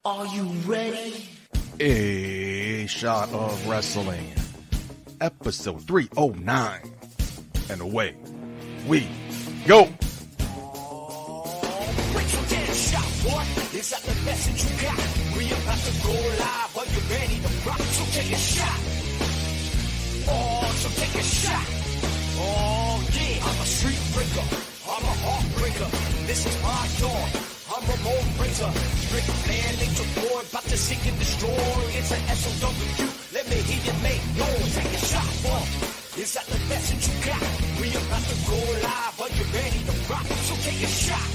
Are you ready? A Shot of Wrestling, episode 309, and away we go. Wait your damn shot, boy. Is that the message you got? We about to go live. Are you ready to rock? So take a shot. Oh, so take a shot. Oh, yeah. I'm a street breaker. I'm a heartbreaker. This is my dawn. I'm a Ramon Razor. Strict man, nature boy. About to seek and destroy. It's an SOW. Let me hear you make noise. Take a shot, boy. Is that the message you got? We about to go live. Are you ready to rock? So take a shot.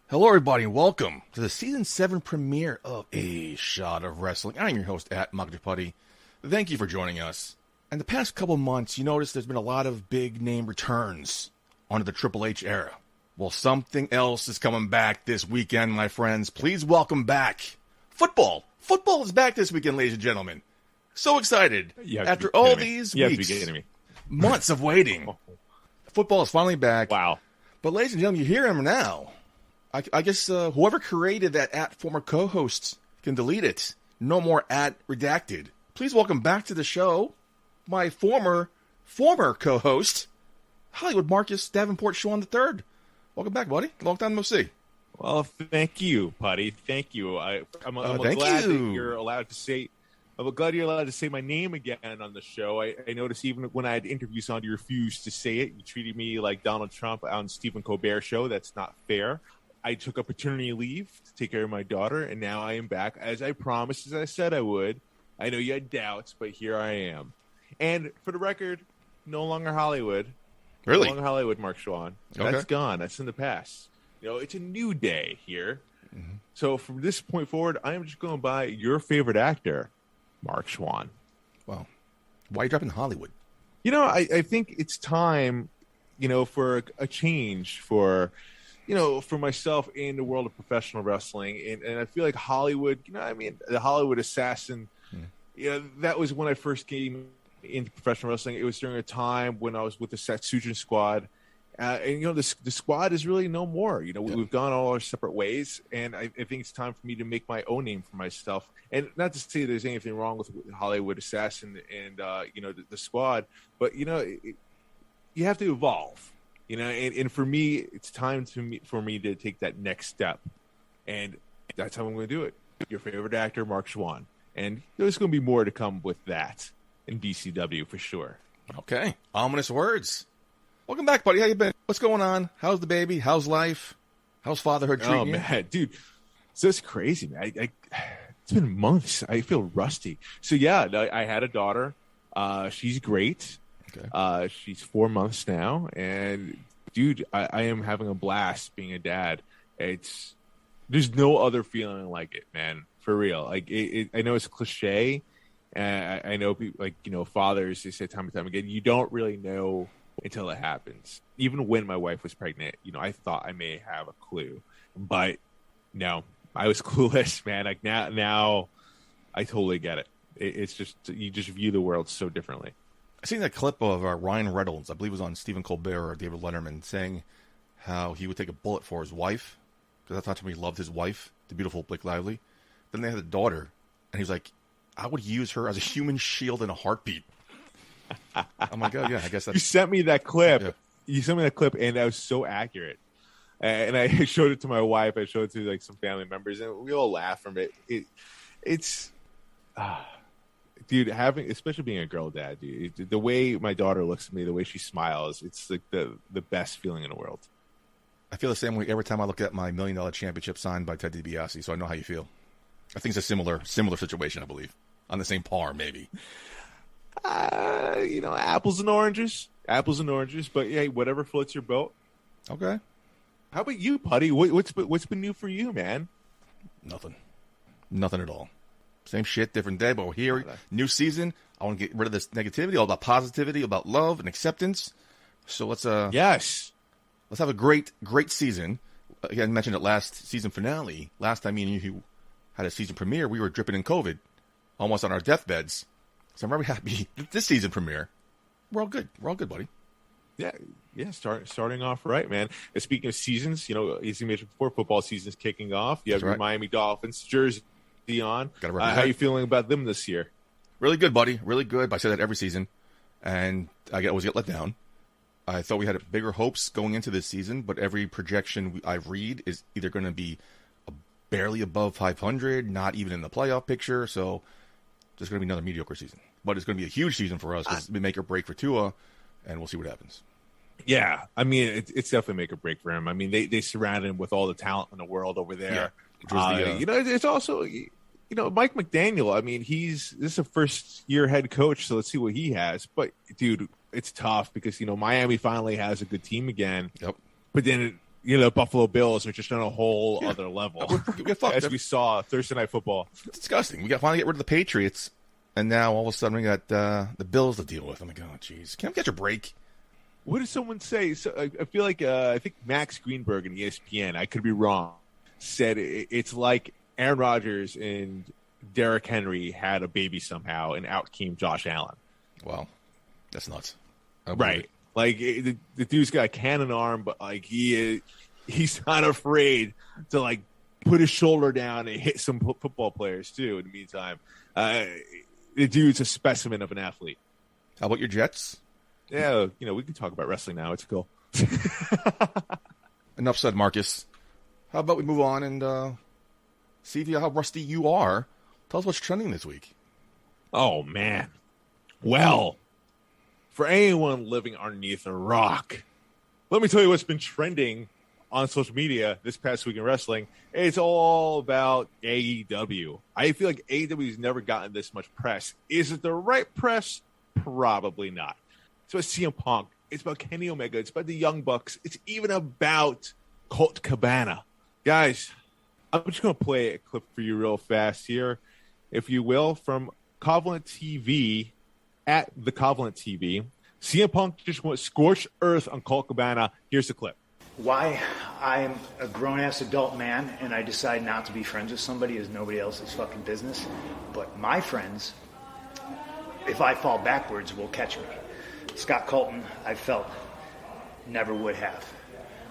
Hello, everybody, and welcome to the Season 7 premiere of A Shot of Wrestling. I'm your host, @MuggedPutty. Thank you for joining us. In the past couple months, you notice there's been a lot of big-name returns onto the Triple H era. Well, something else is coming back this weekend, my friends. Please welcome back football. Football is back this weekend, ladies and gentlemen. So excited. After all these weeks, months of waiting, football is finally back. Wow. But ladies and gentlemen, you hear him now. I guess whoever created that former co-host can delete it. No more @redacted. Please welcome back to the show my former co-host, Hollywood Marcus Davenport Shawn III. Welcome back, buddy. Long time no see. Well, thank you, Putty. Thank you. I'm thank glad you. that you're allowed to say. I'm glad you're allowed to say my name again on the show. I noticed even when I had interviews on, you refused to say it. You treated me like Donald Trump on Stephen Colbert show. That's not fair. I took a paternity leave to take care of my daughter, and now I am back as I promised, as I said I would. I know you had doubts, but here I am. And for the record, no longer Hollywood. Really? No longer Hollywood, Mark Shawn. Okay. That's gone. That's in the past. You know, it's a new day here. Mm-hmm. So from this point forward, I am just going by your favorite actor, Mark Shawn. Wow. Why are you dropping Hollywood? You know, I think it's time, you know, for a change for myself in the world of professional wrestling. And I feel like Hollywood, the Hollywood Assassin, that was when I first came into professional wrestling. It was during a time when I was with the Satsujin squad. And, the squad is really no more. We've gone all our separate ways. And I think it's time for me to make my own name for myself. And not to say there's anything wrong with Hollywood Assassin and, the squad, but, you have to evolve. And for me, it's time for me to take that next step. And that's how I'm going to do it. Your favorite actor, Mark Shawn. And there's going to be more to come with that in BCW for sure. Okay. Ominous words. Welcome back, buddy. How you been? What's going on? How's the baby? How's life? How's fatherhood treating you? Oh, man, dude. So it's crazy, man. It's been months. I feel rusty. So, yeah, I had a daughter. She's great. Okay. She's 4 months now, and dude, I am having a blast being a dad. There's no other feeling like it, man. For real. Like I know it's a cliche, and I know people, fathers, they say time and time again, you don't really know until it happens. Even when my wife was pregnant, I thought I may have a clue, but no, I was clueless, man. Like now, I totally get it. It's just you just view the world so differently. I seen that clip of Ryan Reynolds, I believe it was on Stephen Colbert or David Letterman, saying how he would take a bullet for his wife, because I thought to me he loved his wife, the beautiful Blake Lively. Then they had a daughter, and he's like, I would use her as a human shield in a heartbeat. I'm like, oh, yeah, I guess that's... You sent me that clip. Yeah. You sent me that clip, and that was so accurate. And I showed it to my wife. I showed it to some family members, and we all laugh from it. It's... Dude, especially being a girl dad, dude, the way my daughter looks at me, the way she smiles, it's like the best feeling in the world. I feel the same way every time I look at my $1 Million Championship signed by Ted DiBiase, so I know how you feel. I think it's a similar situation, I believe. On the same par, maybe. Apples and oranges. But hey, whatever floats your boat. Okay. How about you, Putty? What's been new for you, man? Nothing at all. Same shit, different day, but we're here. New season. I want to get rid of this negativity, all about positivity, about love and acceptance. So let's have a great season. Again, I mentioned it last season finale. Last time me and you had a season premiere, we were dripping in COVID, almost on our deathbeds. So I'm very happy this season premiere. we're all good. We're all good, buddy. Yeah. Starting off right, man. And speaking of seasons, as you mentioned before, football season's kicking off. You have your Miami Dolphins jersey on. How are you feeling about them this year? Really good, buddy. Really good. I say that every season, and I always get let down. I thought we had bigger hopes going into this season, but every projection I read is either going to be barely above 500, not even in the playoff picture. So just going to be another mediocre season. But it's going to be a huge season for us because it's make or break for Tua, and we'll see what happens. Yeah, I mean, it's definitely make or break for him. I mean, they surrounded him with all the talent in the world over there. Yeah, it's also, Mike McDaniel. I mean, this is a first-year head coach, so let's see what he has. But, dude, it's tough because, Miami finally has a good team again. Yep. But then, Buffalo Bills are just on a whole other level. As we saw Thursday Night Football. It's disgusting. We got finally get rid of the Patriots, and now all of a sudden we got the Bills to deal with. I'm like, oh, jeez. Can't we catch a break? What did someone say? So I feel like I think Max Greenberg in ESPN, I could be wrong, said it's like Aaron Rodgers and Derrick Henry had a baby somehow, and out came Josh Allen. Wow, that's nuts. Right. Like, the dude's got a cannon arm, but, like, he's not afraid to, like, put his shoulder down and hit some football players, too, in the meantime. The dude's a specimen of an athlete. How about your Jets? Yeah, we can talk about wrestling now. It's cool. Enough said, Marcus. How about we move on and see how rusty you are. Tell us what's trending this week. Oh, man. Well, for anyone living underneath a rock, let me tell you what's been trending on social media this past week in wrestling. It's all about AEW. I feel like AEW has never gotten this much press. Is it the right press? Probably not. It's about CM Punk. It's about Kenny Omega. It's about the Young Bucks. It's even about Colt Cabana. Guys, I'm just going to play a clip for you real fast here, if you will, from Covenant TV at the Covenant TV. CM Punk just went scorched earth on Colt Cabana. Here's the clip. Why I'm a grown-ass adult man and I decide not to be friends with somebody is nobody else's fucking business. But my friends, if I fall backwards, will catch me. Scott Colton, I felt, never would have.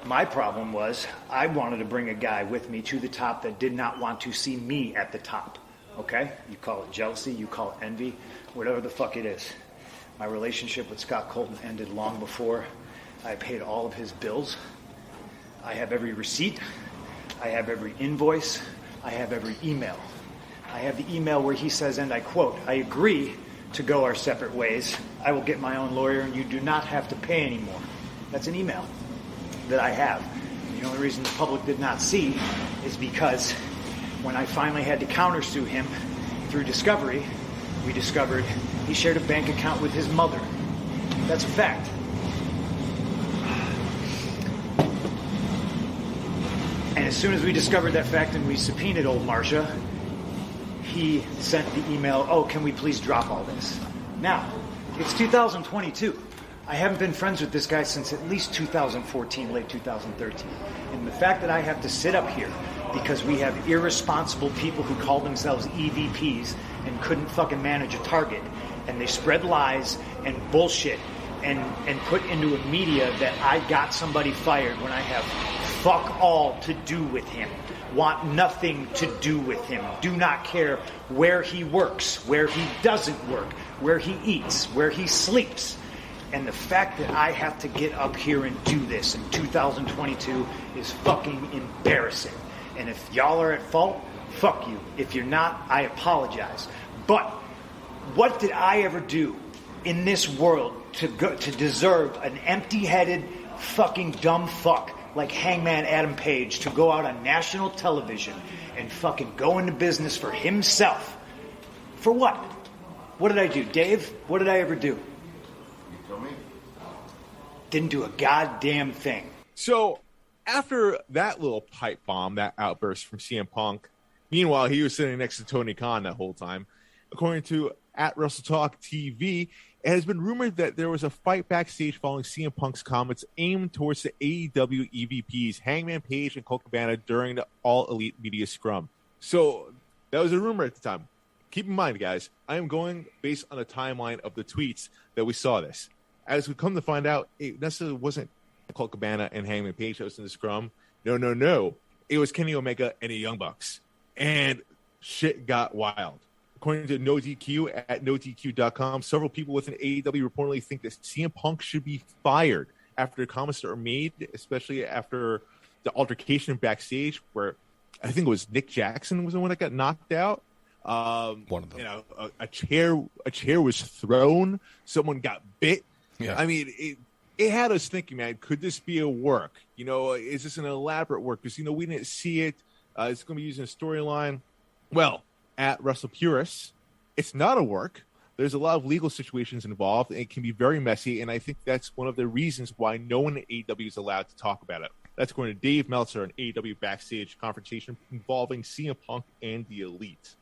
My problem was I wanted to bring a guy with me to the top that did not want to see me at the top. Okay? You call it jealousy, you call it envy, whatever the fuck it is. My relationship with Scott Colton ended long before I paid all of his bills. I have every receipt. I have every invoice. I have every email. I have the email where he says, and I quote, "I agree to go our separate ways. I will get my own lawyer and you do not have to pay anymore." That's an email that I have. The only reason the public did not see is because when I finally had to countersue him through discovery, we discovered he shared a bank account with his mother. That's a fact. And as soon as we discovered that fact and we subpoenaed old Marcia, he sent the email, "Oh, can we please drop all this?" Now, it's 2022. I haven't been friends with this guy since at least 2014, late 2013. And the fact that I have to sit up here because we have irresponsible people who call themselves EVPs and couldn't fucking manage a target, and they spread lies and bullshit and put into a media that I got somebody fired when I have fuck all to do with him. Want nothing to do with him. Do not care where he works, where he doesn't work, where he eats, where he sleeps. And the fact that I have to get up here and do this in 2022 is fucking embarrassing. And if y'all are at fault, fuck you. If you're not, I apologize. But what did I ever do in this world to deserve an empty-headed fucking dumb fuck like Hangman Adam Page to go out on national television and fucking go into business for himself? For what? What did I do, Dave? What did I ever do? You tell me. Didn't do a goddamn thing. So after that little pipe bomb, that outburst from CM Punk, meanwhile, he was sitting next to Tony Khan that whole time. According to at WrestleTalk TV, it has been rumored that there was a fight backstage following CM Punk's comments aimed towards the AEW EVPs, Hangman Page and Colt Cabana, during the All Elite Media Scrum. So that was a rumor at the time. Keep in mind, guys, I am going based on the timeline of the tweets that we saw this. as we come to find out, it necessarily wasn't Colt Cabana and Hangman Page that was in the scrum. No. It was Kenny Omega and the Young Bucks. And shit got wild. According to NoDQ at NoDQ.com, several people within AEW reportedly think that CM Punk should be fired after the comments that were made, especially after the altercation backstage where I think it was Nick Jackson was the one that got knocked out. One of them. You know, a chair was thrown. Someone got bit. Yeah. I mean, it had us thinking, man, could this be a work? You know, is this an elaborate work? Because, you know, we didn't see it. It's going to be using a storyline. Well, at Wrestle Purists, it's not a work. There's a lot of legal situations involved, and it can be very messy, and I think that's one of the reasons why no one at AEW is allowed to talk about it. That's according to Dave Meltzer, an AEW backstage confrontation involving CM Punk and the Elite.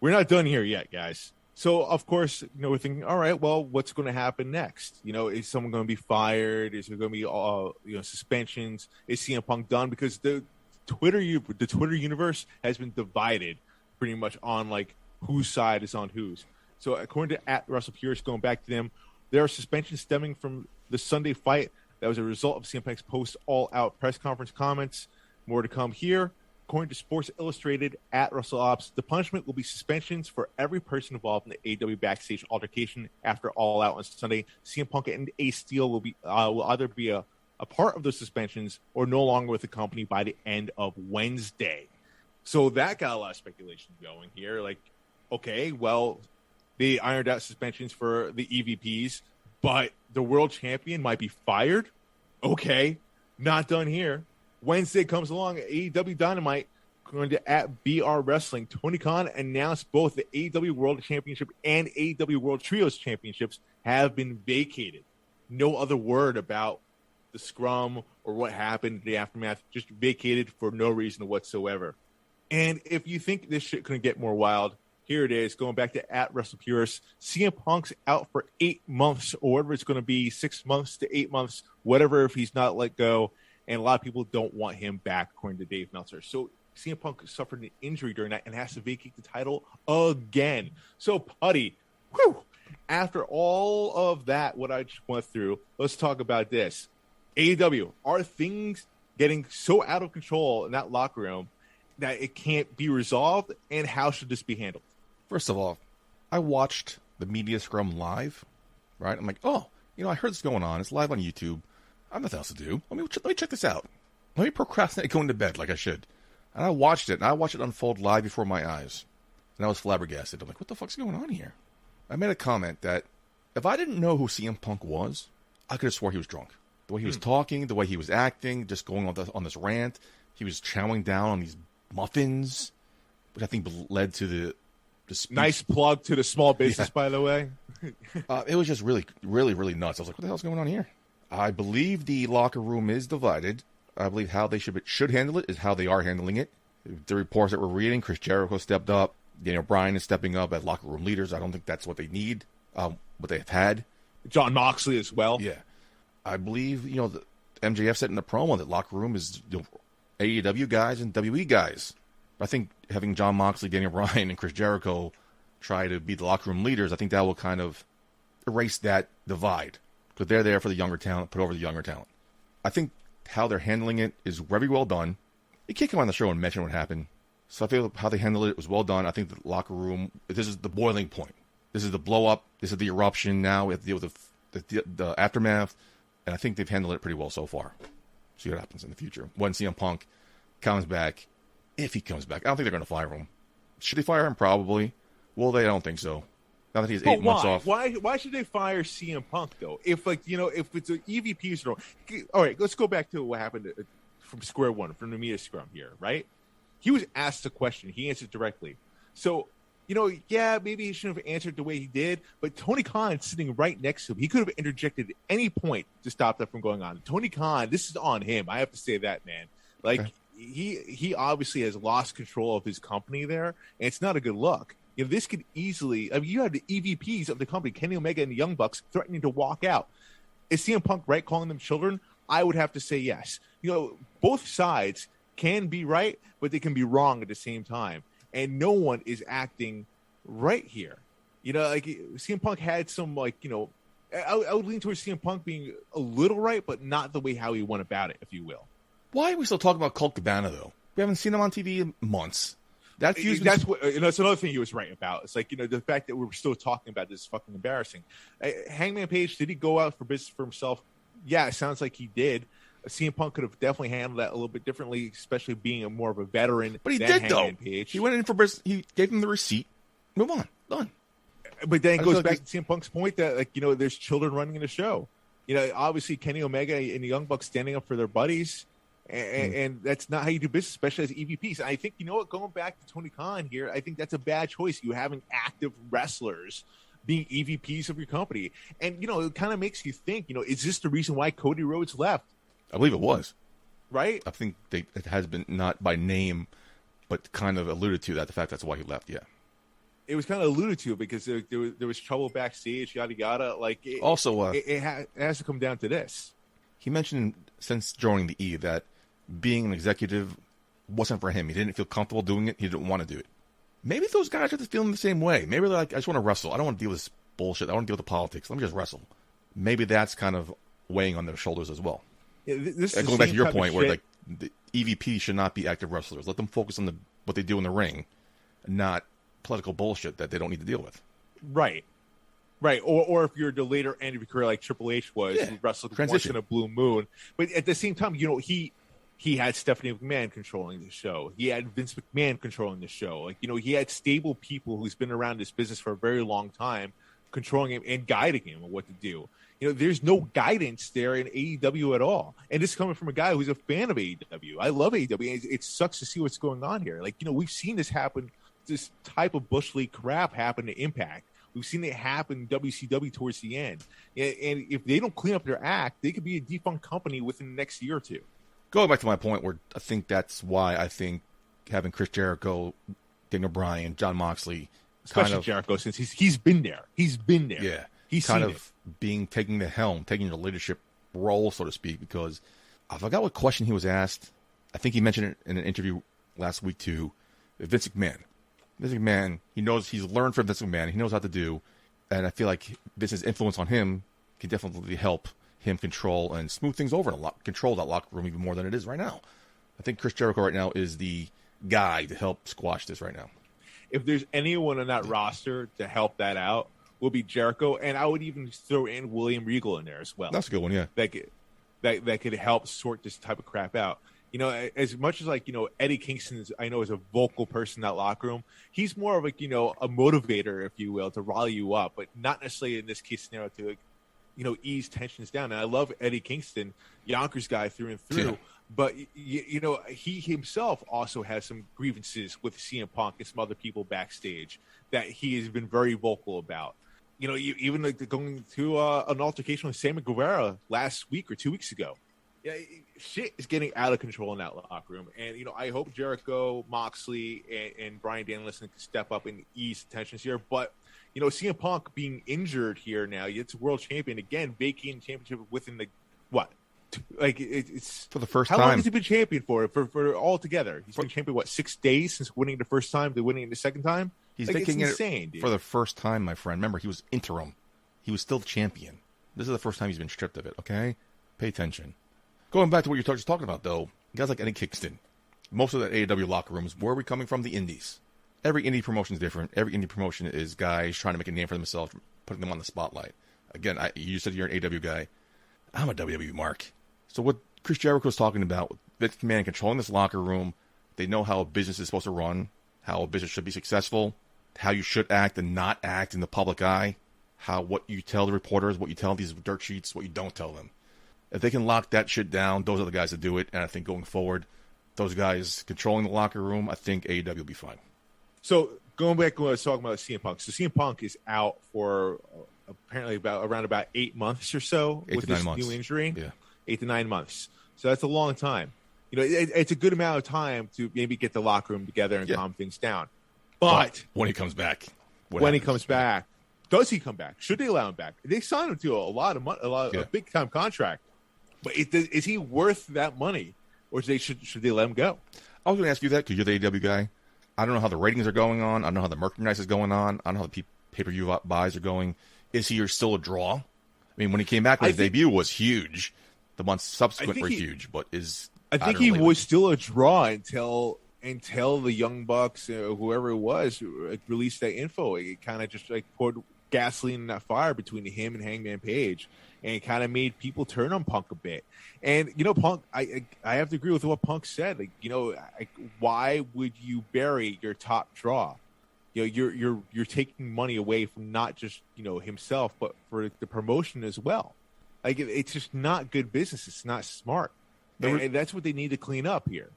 We're not done here yet, guys. So, of course, you know, we're thinking, all right, well, what's going to happen next? You know, is someone going to be fired? Is there going to be, suspensions? Is CM Punk done? Because the Twitter universe has been divided pretty much on, like, whose side is on whose. So, according to at Russell Pierce, going back to them, there are suspensions stemming from the Sunday fight that was a result of CM Punk's post-all-out press conference comments. More to come here. According to Sports Illustrated at Russell Ops, the punishment will be suspensions for every person involved in the AEW backstage altercation after All Out on Sunday. CM Punk and Ace Steel will either be a part of the suspensions or no longer with the company by the end of Wednesday. So that got a lot of speculation going here. Like, okay, well, they ironed out suspensions for the EVPs, but the world champion might be fired? Okay, not done here. Wednesday comes along, AEW Dynamite, going to at BR Wrestling. Tony Khan announced both the AEW World Championship and AEW World Trios Championships have been vacated. No other word about the scrum or what happened in the aftermath, just vacated for no reason whatsoever. And if you think this shit couldn't get more wild, here it is, going back to at WrestlePurist. CM Punk's out for 8 months, or whatever it's going to be, 6 months to 8 months, whatever, if he's not let go. And a lot of people don't want him back, according to Dave Meltzer. So CM Punk suffered an injury during that and has to vacate the title again. So, Putty, after all of that, what I just went through, let's talk about this. AEW, are things getting so out of control in that locker room that it can't be resolved? And how should this be handled? First of all, I watched the media scrum live, right? I'm like, oh, I heard this going on. It's live on YouTube. I have nothing else to do. Let me check this out. Let me procrastinate going to bed like I should. And I watched it, and I watched it unfold live before my eyes. And I was flabbergasted. I'm like, what the fuck's going on here? I made a comment that if I didn't know who CM Punk was, I could have swore he was drunk. The way he was talking, the way he was acting, just going on this rant. He was chowing down on these muffins, which I think led to the speech. Nice plug to the small business, by the way. It was just really, really, really nuts. I was like, what the hell's going on here? I believe the locker room is divided. I believe how they should handle it is how they are handling it. The reports that we're reading, Chris Jericho stepped up. Daniel Bryan is stepping up as locker room leaders. I don't think that's what they need, what they've had. John Moxley as well. Yeah. I believe, the MJF said in the promo that locker room is AEW guys and WWE guys. I think having John Moxley, Daniel Bryan, and Chris Jericho try to be the locker room leaders, I think that will kind of erase that divide. Because they're there for the younger talent, put over the younger talent. I think how they're handling it is very well done. You can't come on the show and mention what happened. So I feel how they handled it was well done. I think the locker room, this is the boiling point. This is the blow up. This is the eruption now. We have to deal with the aftermath. And I think they've handled it pretty well so far. See what happens in the future. When CM Punk comes back, if he comes back, I don't think they're going to fire him. Should they fire him? Probably. Will they? I don't think so. Now that he's 8 months off. Why should they fire CM Punk though? If if it's an EVP or all right, let's go back to what happened from square one, from the media scrum here, right? He was asked a question, he answered directly. So, maybe he shouldn't have answered the way he did, but Tony Khan sitting right next to him, he could have interjected at any point to stop that from going on. Tony Khan, this is on him. I have to say that, man. Like okay. He obviously has lost control of his company there, and it's not a good look. This could easily, you have the EVPs of the company, Kenny Omega and the Young Bucks, threatening to walk out. Is CM Punk right calling them children? I would have to say yes. Both sides can be right, but they can be wrong at the same time. And no one is acting right here. CM Punk had some, I would lean towards CM Punk being a little right, but not the way how he went about it, if you will. Why are we still talking about Colt Cabana, though? We haven't seen him on TV in months. That's another thing he was right about. It's like, the fact that we're still talking about this is fucking embarrassing. Hangman Page, did he go out for business for himself? Yeah, it sounds like he did. CM Punk could have definitely handled that a little bit differently, especially being more of a veteran. But he than did, Hangman though. Page. He went in for business. He gave him the receipt. Move on. Done. But then it goes back to CM Punk's point that, there's children running in the show. Obviously Kenny Omega and the Young Bucks standing up for their buddies. And that's not how you do business, especially as EVPs. And I think, going back to Tony Khan here, I think that's a bad choice. You having active wrestlers being EVPs of your company. And, it kind of makes you think, is this the reason why Cody Rhodes left? I believe it was. Right? I think it has been, not by name, but kind of alluded to that, the fact that's why he left, yeah. It was kind of alluded to because there was trouble backstage, yada, yada. It has to come down to this. He mentioned since joining the E that being an executive wasn't for him. He didn't feel comfortable doing it. He didn't want to do it. Maybe those guys are just feeling the same way. Maybe they're like, I just want to wrestle. I don't want to deal with this bullshit. I don't want to deal with the politics. Let me just wrestle. Maybe that's kind of weighing on their shoulders as well. Yeah, going back to your point where the EVP should not be active wrestlers. Let them focus on what they do in the ring, not political bullshit that they don't need to deal with. Right. Or if you're the later end of your career like Triple H was, who wrestled once in a blue moon. But at the same time, he had Stephanie McMahon controlling the show. He had Vince McMahon controlling the show. He had stable people who's been around this business for a very long time controlling him and guiding him on what to do. There's no guidance there in AEW at all. And this is coming from a guy who's a fan of AEW. I love AEW. It sucks to see what's going on here. We've seen this happen, this type of Bush League crap happen to Impact. We've seen it happen in WCW towards the end. And if they don't clean up their act, they could be a defunct company within the next year or two. Going back to my point where I think that's why I think having Chris Jericho, Daniel Bryan, John Moxley, especially Jericho, since he's been there. He's been there. Yeah. He's kind of taking the helm, taking the leadership role, so to speak, because I forgot what question he was asked. I think he mentioned it in an interview last week to Vince McMahon. Vince McMahon, he's learned from Vince McMahon. He knows how to do, and I feel like Vince's influence on him can definitely help him control and smooth things over and control that locker room even more than it is right now. I think Chris Jericho right now is the guy to help squash this right now. If there's anyone on that roster to help that out, will be Jericho, and I would even throw in William Regal in there as well. That's a good one, yeah. That could help sort this type of crap out. As much as Eddie Kingston I know is a vocal person in that locker room, he's more of a motivator, if you will, to rally you up, but not necessarily in this case scenario to ease tensions down. And I love Eddie Kingston, Yonkers guy through and through. Yeah. But he himself also has some grievances with CM Punk and some other people backstage that he has been very vocal about. Even going to an altercation with Sammy Guevara last week or 2 weeks ago. Yeah, shit is getting out of control in that locker room. And, I hope Jericho, Moxley, and Bryan Danielson can step up and ease tensions here. But, CM Punk being injured here now, it's world champion again, vacating championship within it's for the first time. How long has he been champion for all together? He's been champion, 6 days since winning the first time to winning the second time? He's vacating it for the first time, my friend. Remember, he was interim. He was still champion. This is the first time he's been stripped of it, okay? Pay attention. Going back to what you're just talking about, though, guys like Eddie Kingston, most of the AEW locker rooms, where are we coming from? The indies. Every indie promotion is different. Every indie promotion is guys trying to make a name for themselves, putting them on the spotlight. Again, you said you're an AEW guy. I'm a WWE mark. So what Chris Jericho was talking about, Vince McMahon controlling this locker room, they know how a business is supposed to run, how a business should be successful, how you should act and not act in the public eye, what you tell the reporters, what you tell these dirt sheets, what you don't tell them. If they can lock that shit down, those are the guys that do it. And I think going forward, those guys controlling the locker room, I think AEW will be fine. So going back to what I was talking about CM Punk. So CM Punk is out for apparently around 8 months or so with this new injury. Yeah. 8 to 9 months. So that's a long time. It's a good amount of time to maybe get the locker room together and calm things down. But when he comes back, does he come back? Should they allow him back? They signed him to a big time contract. But is he worth that money, or should they let him go? I was going to ask you that because you're the AEW guy. I don't know how the ratings are going on. I don't know how the merchandise is going on. I don't know how the pay-per-view buys are going. Is he still a draw? mean, when he came back, his debut was huge. The months subsequent were huge, but I think he was still a draw until the Young Bucks, whoever it was, released that info. It kind of just like poured gasoline in that fire between him and Hangman Page, and it kind of made people turn on Punk a bit. And Punk, I have to agree with what Punk said. Like, why would you bury your top draw? You're taking money away from not just himself, but for the promotion as well. Like, it's just not good business. It's not smart, and that's what they need to clean up here.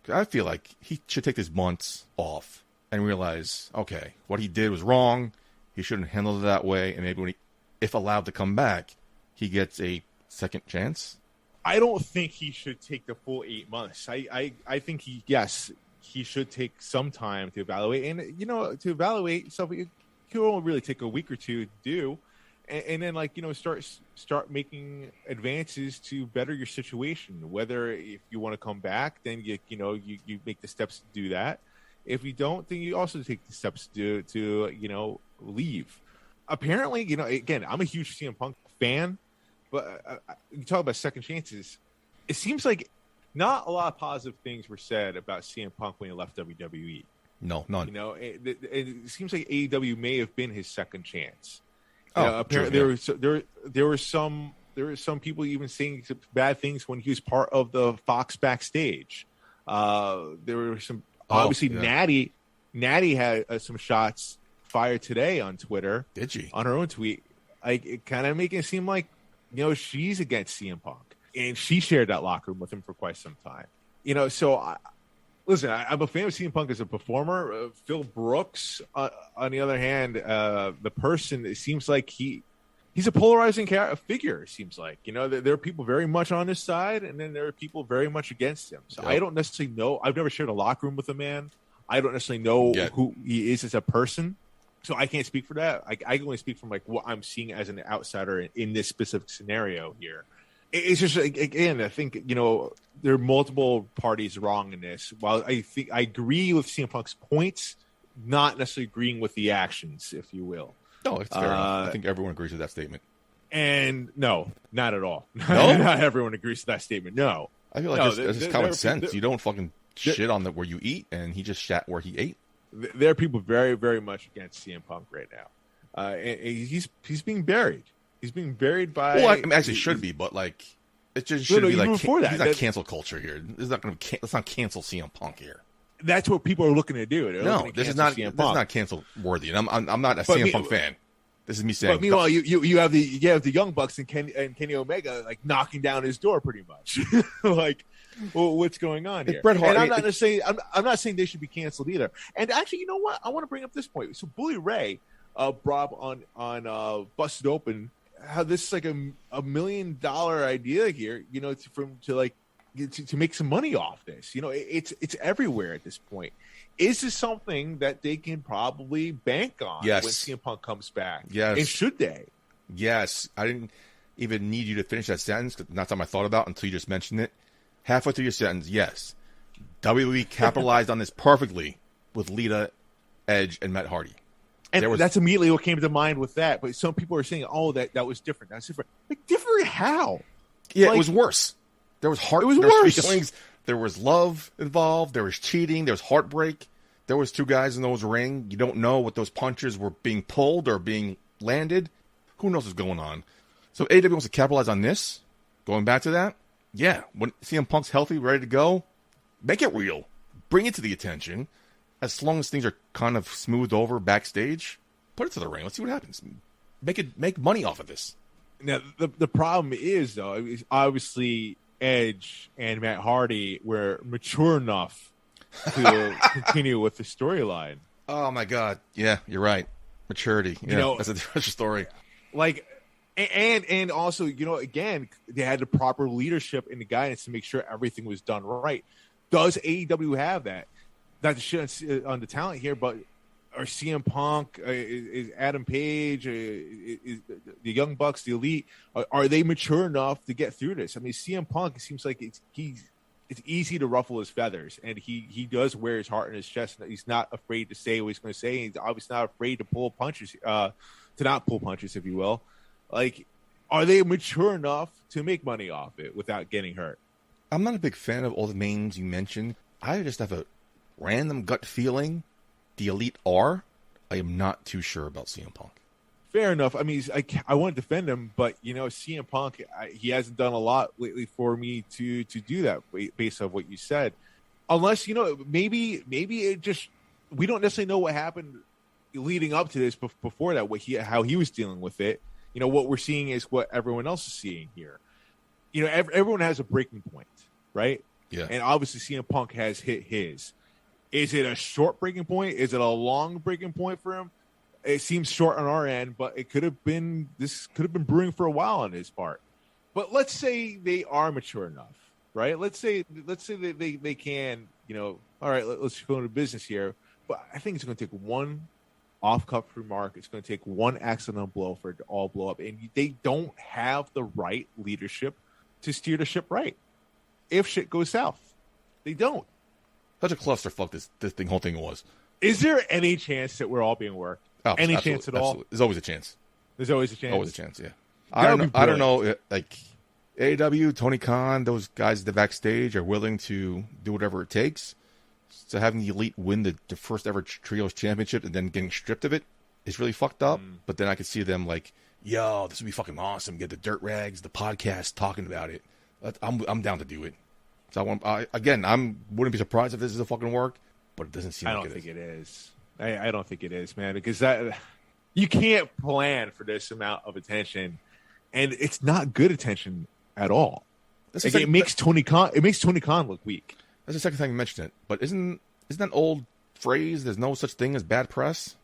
I feel like he should take these months off and realize, okay, what he did was wrong. He shouldn't handle it that way, and maybe if allowed to come back, he gets a second chance. I don't think he should take the full 8 months. I think he should take some time to evaluate, and to evaluate stuff, it can only really take a week or two to do, and then start making advances to better your situation. Whether if you want to come back, then you make the steps to do that. If you don't, then you also take the steps to leave. Apparently, again, I'm a huge CM Punk fan, but you talk about second chances. It seems like not a lot of positive things were said about CM Punk when he left WWE. No, none. It seems like AEW may have been his second chance. Apparently, there were some people even saying bad things when he was part of the Fox backstage. There were some obviously Natty had some shots fired today on Twitter. Did she? On her own tweet, like it kind of making it seem like she's against CM Punk, and she shared that locker room with him for quite some time. So listen, I'm a fan of CM Punk as a performer. Phil Brooks, on the other hand, the person, it seems like he's a polarizing figure. It seems like there are people very much on his side, and then there are people very much against him. So I don't necessarily know. I've never shared a locker room with a man. I don't necessarily know who he is as a person. So I can't speak for that. I can only speak from like what I'm seeing as an outsider in this specific scenario here. It's just, again, I think, there are multiple parties wrong in this. While I agree with CM Punk's points, not necessarily agreeing with the actions, if you will. No, it's fair enough. I think everyone agrees with that statement. And no, not at all. No? Not everyone agrees with that statement. No. I feel like that's just common sense. You don't fucking shit on where you eat, and he just shat where he ate. There are people very, very much against CM Punk right now. And he's being buried. He's being buried by. Well, I mean, actually, should be, but like, it just should be like. Before that, he's not cancel culture here. This is not going to. Let's not cancel CM Punk here. That's what people are looking to do. This is not cancel worthy, and I'm not a CM Punk fan. This is me saying. But meanwhile, you have the Young Bucks and Kenny Omega like knocking down his door pretty much. Like, well, what's going on here? Bret Hart, and I'm not saying they should be canceled either. And actually, you know what? I want to bring up this point. So Bully Ray brought up on Busted Open how this is like a $1 million idea here. To make some money off this. It's everywhere at this point. Is this something that they can probably bank on when CM Punk comes back? Yes. And should they? Yes. I didn't even need you to finish that sentence because not something I thought about until you just mentioned it. Halfway through your sentence, yes. WWE capitalized on this perfectly with Lita, Edge, and Matt Hardy. And that's immediately what came to mind with that. But some people are saying, oh, that was different. That's different. Like, different how? Yeah, it was worse. There was heart. It was worse. Feelings. There was love involved. There was cheating. There was heartbreak. There was two guys in those ring. You don't know what those punches were being pulled or being landed. Who knows what's going on? So AEW wants to capitalize on this. Going back to that, yeah. When CM Punk's healthy, ready to go, make it real. Bring it to the attention. As long as things are kind of smoothed over backstage, put it to the ring. Let's see what happens. Make money off of this. Now the problem is though, obviously Edge and Matt Hardy were mature enough to continue with the storyline. Oh my God! Yeah, you're right. Maturity. Yeah, that's a different story. Like, and also, again, they had the proper leadership and the guidance to make sure everything was done right. Does AEW have that? Not to shit on the talent here, but are CM Punk, is Adam Page, is the Young Bucks, the Elite, are they mature enough to get through this? I mean, CM Punk, it seems like it's easy to ruffle his feathers, and he does wear his heart in his chest. And he's not afraid to say what he's going to say. He's obviously not afraid to pull punches, to not pull punches, if you will. Like, are they mature enough to make money off it without getting hurt? I'm not a big fan of all the names you mentioned. I just have a random gut feeling the Elite are. I am not too sure about CM Punk. Fair enough. I mean, I want to defend him, but, CM Punk, he hasn't done a lot lately for me to do that based on what you said. Unless, maybe it just, we don't necessarily know what happened leading up to this before that, how he was dealing with it. What we're seeing is what everyone else is seeing here. Everyone has a breaking point, right? Yeah. And obviously CM Punk has hit his. Is it a short breaking point? Is it a long breaking point for him? It seems short on our end, but this could have been brewing for a while on his part. But let's say they are mature enough, right? Let's say they can, all right, let's go into business here. But I think it's going to take one off-cuff remark. It's going to take one accidental blow for it to all blow up. And they don't have the right leadership to steer the ship right. If shit goes south, they don't. Such a clusterfuck this whole thing was. Is there any chance that we're all being worked? Oh, any chance at all? Absolutely. There's always a chance. There's always a chance. Always a chance. Yeah. I don't know. Like AEW, Tony Khan, those guys at the backstage are willing to do whatever it takes. So having the Elite win the first ever trios championship and then getting stripped of it is really fucked up. But then I could see them like, yo, this would be fucking awesome. Get the dirt rags, the podcast talking about it. I'm down to do it. So I wouldn't be surprised if this is a fucking work, but it doesn't seem. I don't think it is. I don't think it is, man, because you can't plan for this amount of attention, and it's not good attention at all. It makes Tony Khan look weak. That's the second time you mentioned it, but isn't that old phrase? There's no such thing as bad press.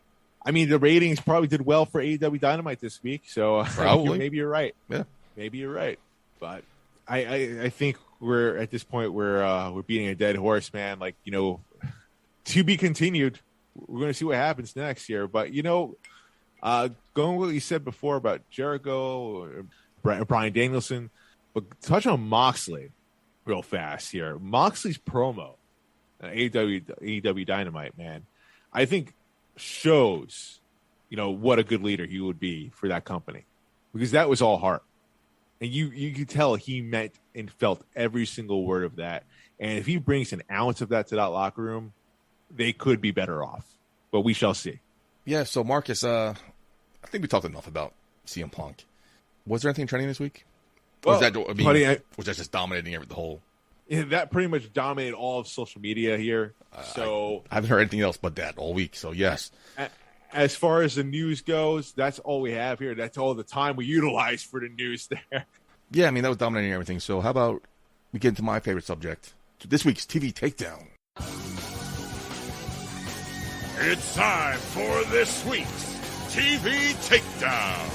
I mean, the ratings probably did well for AEW Dynamite this week, so probably maybe you're right. Yeah, maybe you're right, but I think we're at this point where we're beating a dead horse, man. Like, to be continued. We're going to see what happens next year. But, going with what you said before about Jericho, Bryan Danielson, but touch on Moxley real fast here. Moxley's promo on AEW Dynamite, man, I think shows, what a good leader he would be for that company. Because that was all heart. And you could tell he meant and felt every single word of that. And if he brings an ounce of that to that locker room, they could be better off, but we shall see. Yeah, so Marcus, I think we talked enough about CM Punk. Was there anything trending this week? Well, was that just dominating the whole? Yeah, that pretty much dominated all of social media here. So I haven't heard anything else but that all week. So yes. As far as the news goes, that's all we have here. That's all the time we utilize for the news there. Yeah, I mean, that was dominating everything. So how about we get into my favorite subject, this week's TV Takedown. It's time for this week's TV Takedown.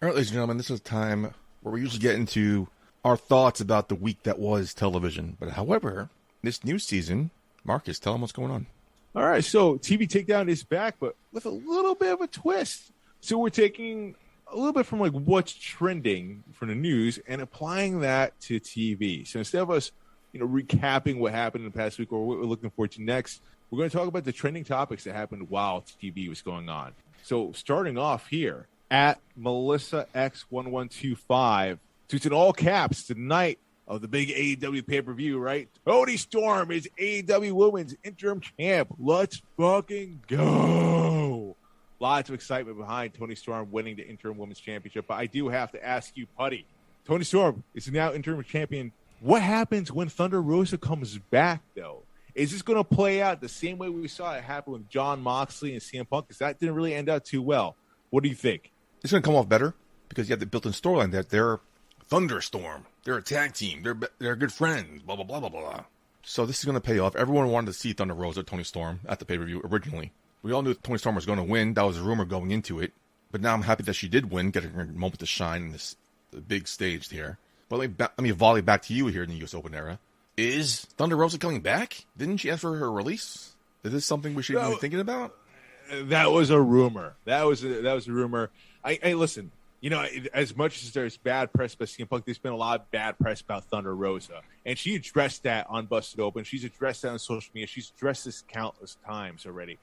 All right, ladies and gentlemen, this is a time where we usually get into our thoughts about the week that was television. But however, this new season, Marcus, tell them what's going on. All right, so TV Takedown is back, but with a little bit of a twist. So we're taking a little bit from like what's trending from the news and applying that to TV. So instead of us recapping what happened in the past week or what we're looking forward to next, we're going to talk about the trending topics that happened while TV was going on. So starting off here, at Melissa X1125, tweets in all caps, tonight of the big AEW pay-per-view, right? Toni Storm is AEW Women's Interim Champ. Let's fucking go. Lots of excitement behind Toni Storm winning the Interim Women's Championship. But I do have to ask you, Putty, Toni Storm is now Interim Champion. What happens when Thunder Rosa comes back, though? Is this going to play out the same way we saw it happen with Jon Moxley and CM Punk? Because that didn't really end out too well. What do you think? It's going to come off better because you have the built-in storyline that they're Thunderstorm. They're a tag team. They're good friends. Blah, blah, blah, blah, blah. So this is going to pay off. Everyone wanted to see Thunder Rosa, Toni Storm, at the pay-per-view originally. We all knew Toni Storm was going to win. That was a rumor going into it. But now I'm happy that she did win, getting her moment to shine in this big stage here. But let me volley back to you here in the U.S. Open era. Is Thunder Rosa coming back? Didn't she ask for her release? Is this something we should be thinking about? That was a rumor. That was a rumor. I listen. As much as there's bad press about CM Punk, there's been a lot of bad press about Thunder Rosa, and she addressed that on Busted Open. She's addressed that on social media. She's addressed this countless times already.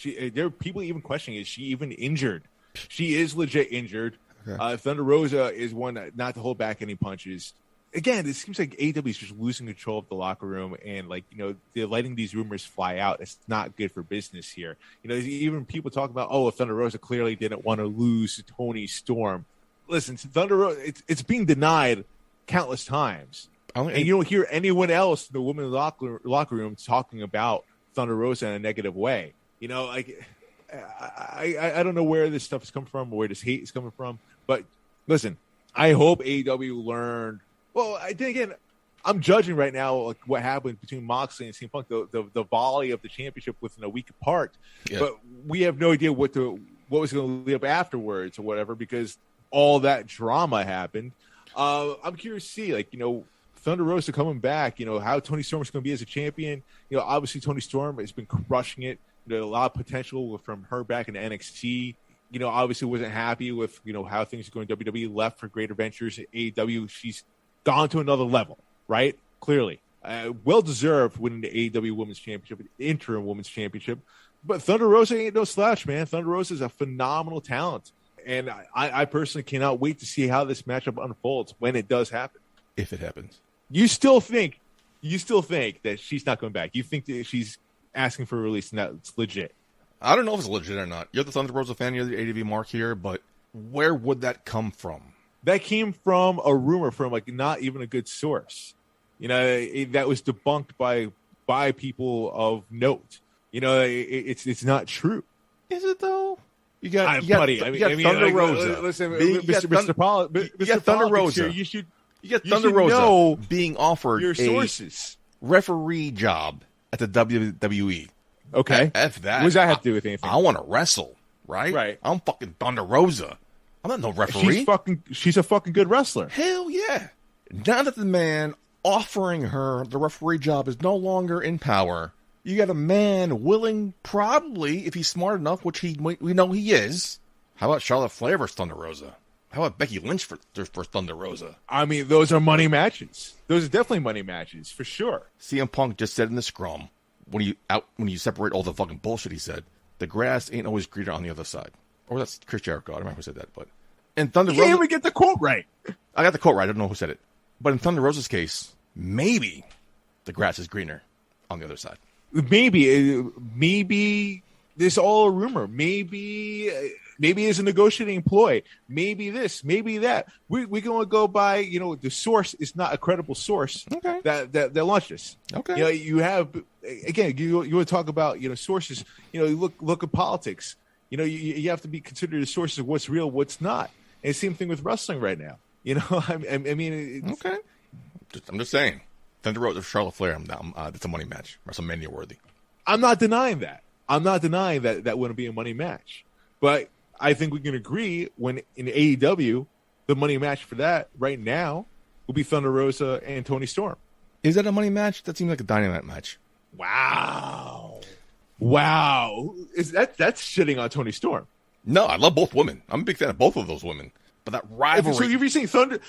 There are people even questioning: is she even injured? She is legit injured. Okay. Thunder Rosa is one not to hold back any punches. Again, it seems like AEW is just losing control of the locker room, and they're letting these rumors fly out. It's not good for business here. Even people talk about, Thunder Rosa clearly didn't want to lose to Toni Storm. Listen, Thunder Rosa, it's being denied countless times, and you don't hear anyone else in the women's locker room talking about Thunder Rosa in a negative way. I don't know where this stuff is coming from or where this hate is coming from, but listen, I hope AEW learned. Well, I'm judging right now what happened between Moxley and CM Punk, the volley of the championship within a week apart. Yeah. But we have no idea what was going to lead up afterwards or whatever, because all that drama happened. I'm curious to see, Thunder Rosa coming back, how Toni Storm is going to be as a champion. Obviously Toni Storm has been crushing it. A lot of potential from her back in NXT. Obviously wasn't happy with, how things are going in WWE, left for greater ventures at AEW. She's gone to another level, right? Clearly. Well-deserved winning the AEW Women's Championship, interim Women's Championship. But Thunder Rosa ain't no slouch, man. Thunder Rosa is a phenomenal talent. And I personally cannot wait to see how this matchup unfolds when it does happen. If it happens. You still think that she's not coming back? You think that she's asking for a release and that's legit? I don't know if it's legit or not. You're the Thunder Rosa fan, you're the AEW mark here, but where would that come from? That came from a rumor from not even a good source. That was debunked by people of note. It's not true. Is it though? You got Thunder Rosa. Listen, Mr. Thunder Rosa. You got Thunder Rosa know being offered your sources referee job at the WWE. Okay, F that. What does that have to do with anything? I want to wrestle, right? Right. I'm fucking Thunder Rosa. I'm not no referee. She's a fucking good wrestler. Hell yeah. Now that the man offering her the referee job is no longer in power, you got a man willing, probably, if he's smart enough, which we know he is. How about Charlotte Flair versus Thunder Rosa? How about Becky Lynch for Thunder Rosa? I mean, those are money matches. Those are definitely money matches, for sure. CM Punk just said in the scrum, when you separate all the fucking bullshit he said, the grass ain't always greener on the other side. Or that's Chris Jericho. I don't remember who said that, but in Thunder Rosa, you can't even get the quote right. I got the quote right. I don't know who said it, but in Thunder Rosa's case, maybe the grass is greener on the other side. Maybe this all a rumor. Maybe it's a negotiating ploy. Maybe this. Maybe that. We can only go by the source is not a credible source. Okay. That launched this. Okay. You have again. You want to talk about sources. Look at politics. You have to be considered the sources of what's real, what's not. And the same thing with wrestling right now. I mean. Okay. I'm just saying. Thunder Rosa, Charlotte Flair. That's a money match. WrestleMania worthy. I'm not denying that. That wouldn't be a money match. But I think we can agree when in AEW, the money match for that right now will be Thunder Rosa and Toni Storm. Is that a money match? That seems like a Dynamite match. Wow. That's shitting on Toni Storm. No, I love both women. I'm a big fan of both of those women. But that rivalry. So you're saying Thunder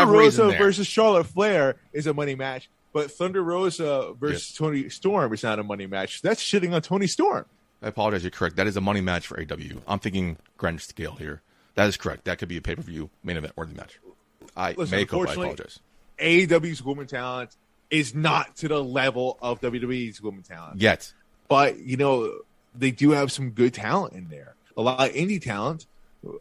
Rosa versus Charlotte Flair is a money match, but Thunder Rosa versus Toni Storm is not a money match. That's shitting on Toni Storm. I apologize. You're correct. That is a money match for AEW. I'm thinking grand scale here. That is correct. That could be a pay-per-view main event worthy match. I apologize. AEW's women talent is not to the level of WWE's women talent yet. But they do have some good talent in there. A lot of indie talent.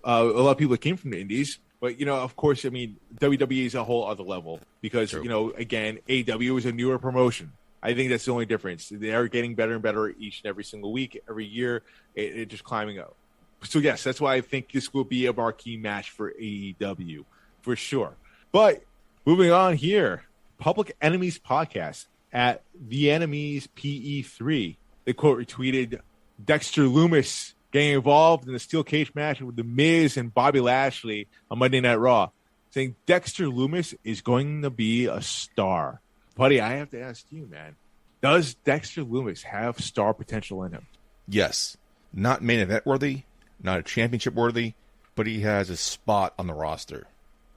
A lot of people that came from the indies. But, of course, I mean, WWE is a whole other level because, True. Again, AEW is a newer promotion. I think that's the only difference. They are getting better and better each and every single week, every year. It's just climbing up. So, yes, that's why I think this will be a marquee match for AEW, for sure. But moving on here, Public Enemies Podcast at The Enemies PE3. They quote retweeted Dexter Lumis getting involved in the steel cage match with The Miz and Bobby Lashley on Monday Night Raw, saying Dexter Lumis is going to be a star. Buddy, I have to ask you, man, does Dexter Lumis have star potential in him? Yes. Not main event worthy, not a championship worthy, but he has a spot on the roster.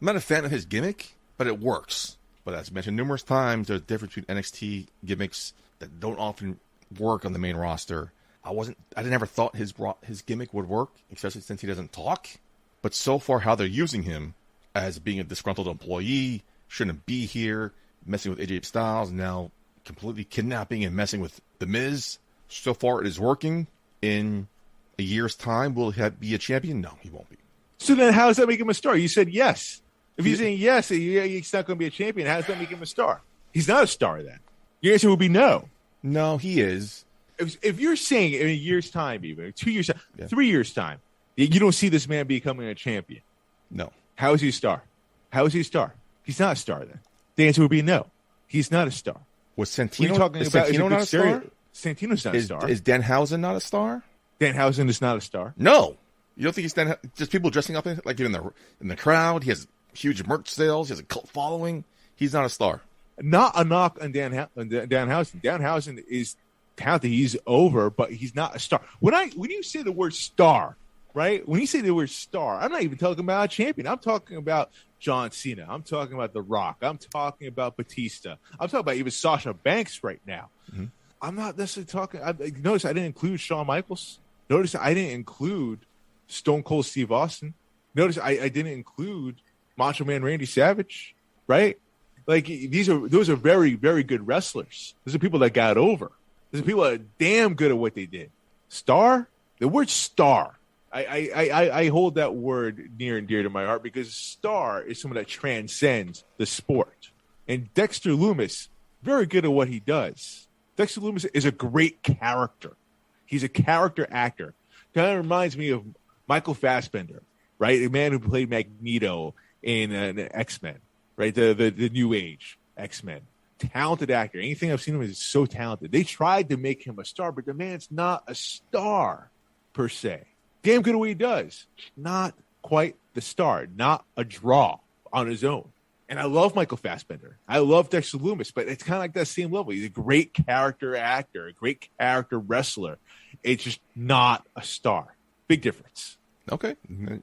I'm not a fan of his gimmick, but it works. But as mentioned numerous times, there's a difference between NXT gimmicks that don't often work on the main roster I never thought his gimmick would work, especially since he doesn't talk. But so far, how they're using him as being a disgruntled employee, shouldn't be here, messing with AJ Styles, now completely kidnapping and messing with The Miz. So far, it is working. In a year's time, will he be a champion? No, he won't be. So then how does that make him a star? You said yes. If you're saying yes, he's not going to be a champion, how does that make him a star? He's not a star then. Your answer would be no. No, he is. If you're saying in a year's time, even 2 years, 3 years time, you don't see this man becoming a champion. No. How is he a star? How is he a star? He's not a star then. The answer would be no. He's not a star. Was Santino, what are you talking is about? Santino not a star? Santino's not a star. Is Danhausen not a star? Danhausen is not a star. No. You don't think he's just people dressing up like in the crowd? He has huge merch sales. He has a cult following. He's not a star. Not a knock on Danhausen. Danhausen is talented. He's over, but he's not a star. When you say the word star, right? When you say the word star, I'm not even talking about a champion. I'm talking about John Cena. I'm talking about The Rock. I'm talking about Batista. I'm talking about even Sasha Banks right now. Mm-hmm. I'm not necessarily talking. Notice I didn't include Shawn Michaels. Notice I didn't include Stone Cold Steve Austin. Notice I didn't include Macho Man Randy Savage. Right? Like those are very, very good wrestlers. Those are people that got over. Those are people that are damn good at what they did. Star? The word star. I hold that word near and dear to my heart because star is someone that transcends the sport. And Dexter Lumis, very good at what he does. Dexter Lumis is a great character. He's a character actor. Kind of reminds me of Michael Fassbender, right? The man who played Magneto in X-Men, right? The New Age X-Men. Talented actor. Anything I've seen him is so talented. They tried to make him a star, but the man's not a star per se. Damn good at what he does. Not quite the star. Not a draw on his own. And I love Michael Fassbender. I love Dexter Lumis, but it's kind of like that same level. He's a great character actor, a great character wrestler. It's just not a star. Big difference. Okay,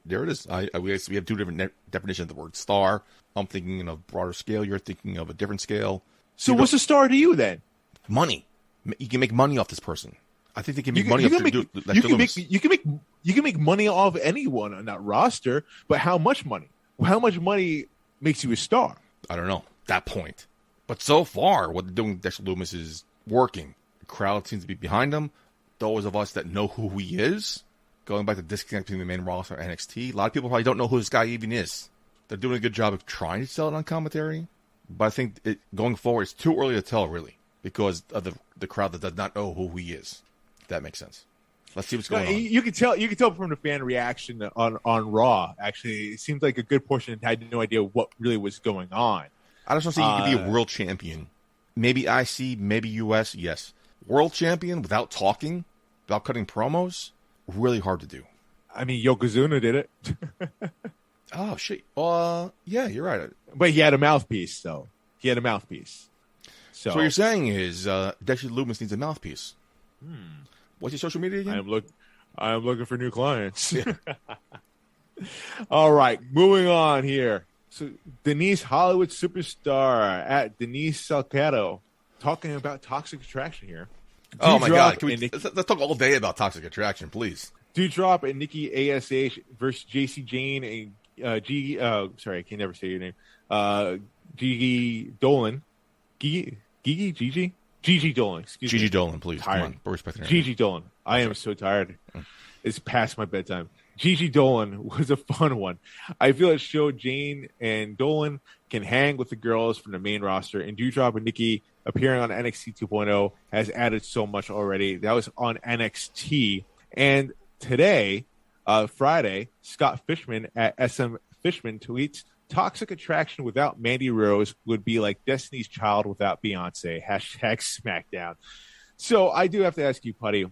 there it is. We have two different definitions of the word star. I'm thinking in a broader scale. You're thinking of a different scale. So what's a star to you then? Money. You can make money off this person. I think they can make money off you can make money off anyone on that roster, but how much money? How much money makes you a star? I don't know. That point. But so far, what they're doing with Dexter Lumis is working. The crowd seems to be behind him. Those of us that know who he is, going back to disconnecting the main roster of NXT, a lot of people probably don't know who this guy even is. They're doing a good job of trying to sell it on commentary, but I think going forward, it's too early to tell, really, because of the crowd that does not know who he is. If that makes sense. Let's see what's going on. You can tell from the fan reaction on Raw. Actually, it seems like a good portion had no idea what really was going on. I just want to say you could be a world champion. Maybe IC, maybe US, yes. World champion without talking, without cutting promos, really hard to do. I mean, Yokozuna did it. Oh, shit. Yeah, you're right. But he had a mouthpiece, though. He had a mouthpiece. So what you're saying is Dexter Lumis needs a mouthpiece. What's your social media again? I am looking for new clients. Yeah. All right, moving on here. So Denise Hollywood superstar at Denise Salcedo talking about toxic attraction here. Oh my God! Let's talk all day about toxic attraction, please. Doudrop and Nikki ASH versus JC Jane and sorry, I can never say your name. Gigi Dolan. Gigi Dolan. Excuse me. Gigi Dolan, please. Tired. Come on, respect her. Gigi Dolan. I am so tired. It's past my bedtime. Gigi Dolan was a fun one. I feel it showed Jane and Dolan can hang with the girls from the main roster, and Doudrop and Nikki appearing on NXT 2.0 has added so much already. That was on NXT. And today, Friday, Scott Fishman at SM Fishman tweets, toxic attraction without Mandy Rose would be like Destiny's Child without Beyonce. Hashtag SmackDown. So I do have to ask you, Putty,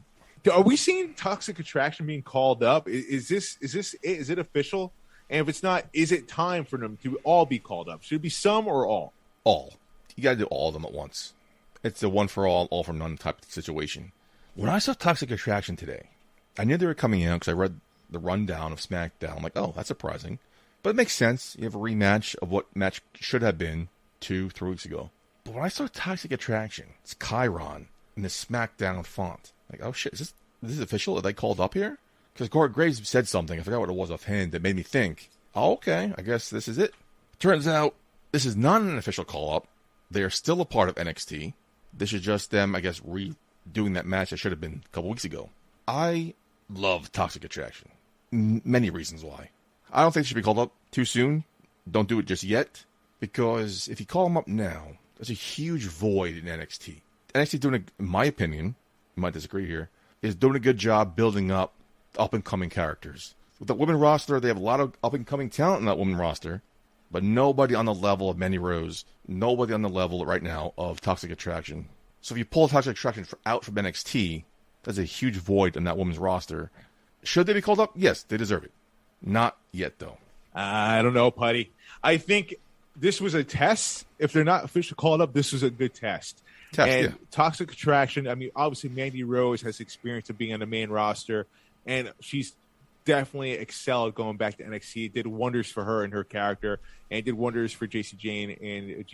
are we seeing toxic attraction being called up? Is it official? And if it's not, is it time for them to all be called up? Should it be some or all? All. You got to do all of them at once. It's a one for all for none type of situation. When I saw toxic attraction today, I knew they were coming out because I read the rundown of SmackDown. I'm like, oh, that's surprising. But it makes sense. You have a rematch of what match should have been 2-3 weeks ago. But when I saw toxic attraction, it's Karrion in the SmackDown font. Like, oh shit, is This is official? Are they called up here? Because Corey Graves said something. I forgot what it was offhand that made me think, oh, okay, I guess this is it. Turns out this is not an official call-up. They are still a part of NXT. This is just them, I guess, redoing that match that should have been a couple weeks ago. I love Toxic Attraction. Many reasons why. I don't think they should be called up too soon. Don't do it just yet. Because if you call them up now, there's a huge void in NXT. NXT doing, in my opinion, you might disagree here, is doing a good job building up and coming With the women roster, they have a lot of up-and-coming talent in that women roster, but nobody on the level of Mandy Rose, nobody on the level right now of Toxic Attraction. So if you pull Toxic Attraction out from NXT, that's a huge void in that women's roster. Should they be called up? Yes, they deserve it. Not yet, though. I don't know, Putty. I think this was a test. If they're not officially called up, this was a good test. And Toxic Attraction, I mean, obviously Mandy Rose has experience of being on the main roster, and she's definitely excelled going back to NXT. It did wonders for her and her character, and did wonders for JC Jane and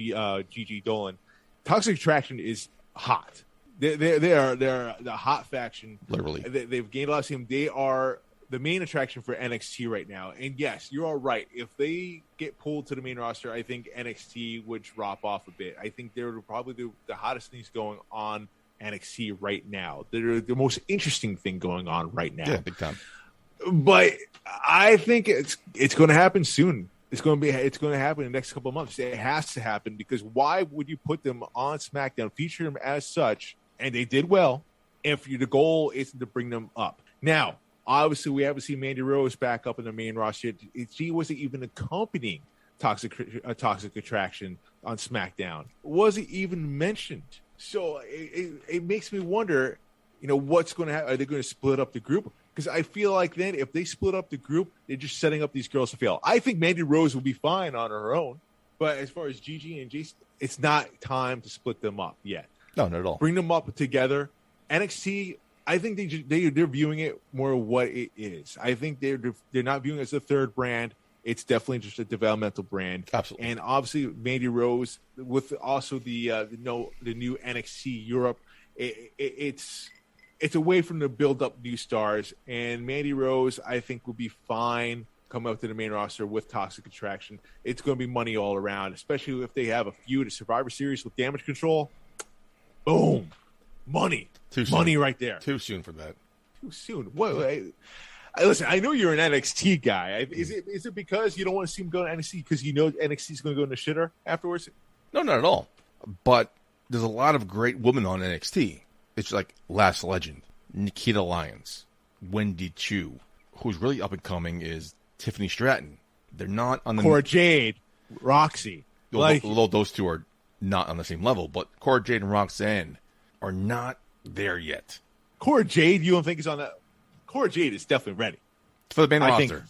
Gigi Dolan. Toxic Attraction is hot. They're the hot faction. Literally. They've gained a lot of steam. They are the main attraction for NXT right now. And yes, you're all right. If they get pulled to the main roster, I think NXT would drop off a bit. I think they're probably the hottest things going on NXT right now. They're the most interesting thing going on right now. Yeah, big time. But I think it's going to happen soon. It's going to happen in the next couple of months. It has to happen, because why would you put them on SmackDown, feature them as such, and they did well, if the goal isn't to bring them up? Now, obviously, we haven't seen Mandy Rose back up in the main roster. She wasn't even accompanying Toxic Attraction on SmackDown. Wasn't even mentioned. So it makes me wonder, what's going to happen? Are they going to split up the group? Because I feel like then if they split up the group, they're just setting up these girls to fail. I think Mandy Rose will be fine on her own. But as far as Gigi and Jason, it's not time to split them up yet. No, not at all. Bring them up together. NXT, I think they're viewing it more what it is. I think they're not viewing it as a third brand. It's definitely just a developmental brand. Absolutely. And obviously Mandy Rose, with also the new NXT Europe, it's a way for them to build up new stars. And Mandy Rose, I think, will be fine coming up to the main roster with Toxic Attraction. It's going to be money all around, especially if they have a feud at Survivor Series with Damage Control. Boom. Money. Too soon. Money right there. Too soon for that. Too soon. Listen, I know you're an NXT guy. Is it because you don't want to see him go to NXT because you know NXT is going to go in the shitter afterwards? No, not at all. But there's a lot of great women on NXT. It's like Last Legend, Nikita Lyons, Wendy Chu. Who's really up and coming is Tiffany Stratton. They're not on the... Cora Jade, Roxy. Although those two are not on the same level, but Cora Jade and Roxanne are not there yet. Cora Jade, you don't think is on that? Cora Jade is definitely ready. For the main roster.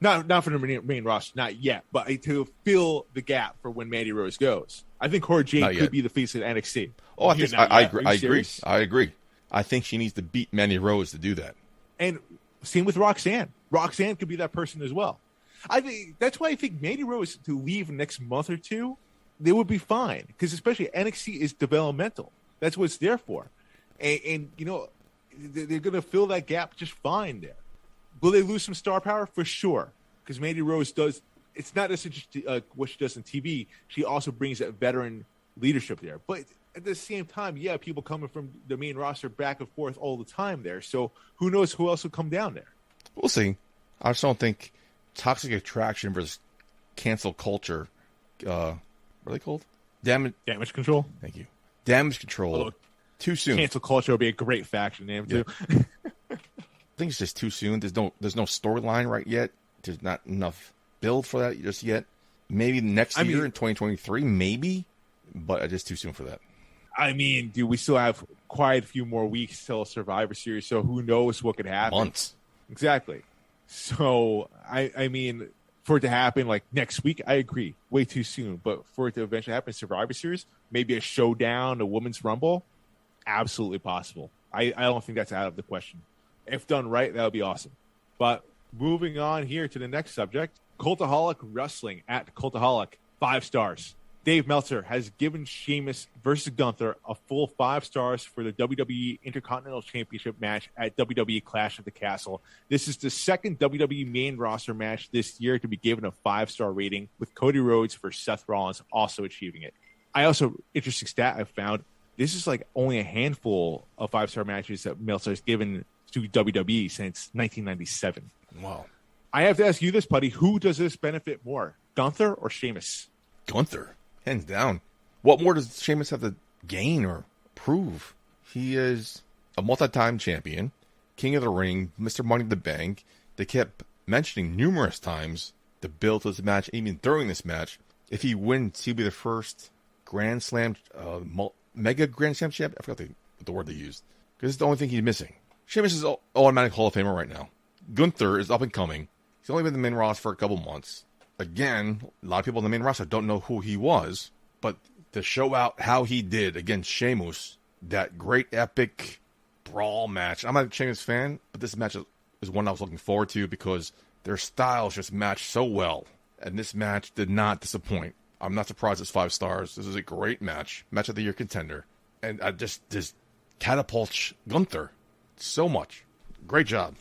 Not for the main roster, not yet, but to fill the gap for when Mandy Rose goes. I think Cora Jade could be the face of NXT. Oh, I agree. I think she needs to beat Mandy Rose to do that. And same with Roxanne. Roxanne could be that person as well. I think that's why I think Mandy Rose to leave next month or two, they would be fine, because especially NXT is developmental. That's what it's there for, and they're going to fill that gap just fine there. Will they lose some star power? For sure, because Mandy Rose does. It's not just what she does on TV. She also brings that veteran leadership there. But at the same time, people coming from the main roster back and forth all the time there. So who knows who else will come down there? We'll see. I just don't think Toxic Attraction versus cancel culture. What are they called? Damage Control. Thank you. Damage Control. Although, too soon. Cancel culture would be a great faction name too. I think it's just too soon. There's no storyline right yet. There's not enough build for that just yet. Maybe next year in 2023, maybe, but it's just too soon for that. I mean, dude, we still have quite a few more weeks till Survivor Series, so who knows what could happen? Months. Exactly. So, I mean, for it to happen like next week, I agree. Way too soon. But for it to eventually happen in Survivor Series, maybe a showdown, a women's rumble, absolutely possible. I don't think that's out of the question. If done right, that would be awesome. But moving on here to the next subject, Cultaholic Wrestling at Cultaholic, 5 stars. Dave Meltzer has given Sheamus versus Gunther a full 5 stars for the WWE Intercontinental Championship match at WWE Clash of the Castle. This is the second WWE main roster match this year to be given a 5-star rating, with Cody Rhodes versus Seth Rollins also achieving it. Interesting stat I found, this is like only a handful of 5-star matches that Meltzer has given to WWE since 1997. Wow. I have to ask you this, buddy. Who does this benefit more, Gunther or Sheamus? Gunther. Hands down. What more does Sheamus have to gain or prove? He is a multi-time champion, King of the Ring, Mr. Money in the Bank. They kept mentioning numerous times the build to this match, even during this match. If he wins, he'll be the first Grand Slam, Mega Grand Slam champ. I forgot the word they used. Because it's the only thing he's missing. Sheamus is automatic Hall of Famer right now. Gunther is up and coming. He's only been in the main roster for a couple months. Again, a lot of people in the main roster don't know who he was, but to show out how he did against Sheamus, that great epic brawl match. I'm not a Sheamus fan, but this match is one I was looking forward to because their styles just matched so well, and this match did not disappoint. I'm not surprised it's 5 stars. This is a great match of the year contender, and I just catapults Gunther so much. Great job.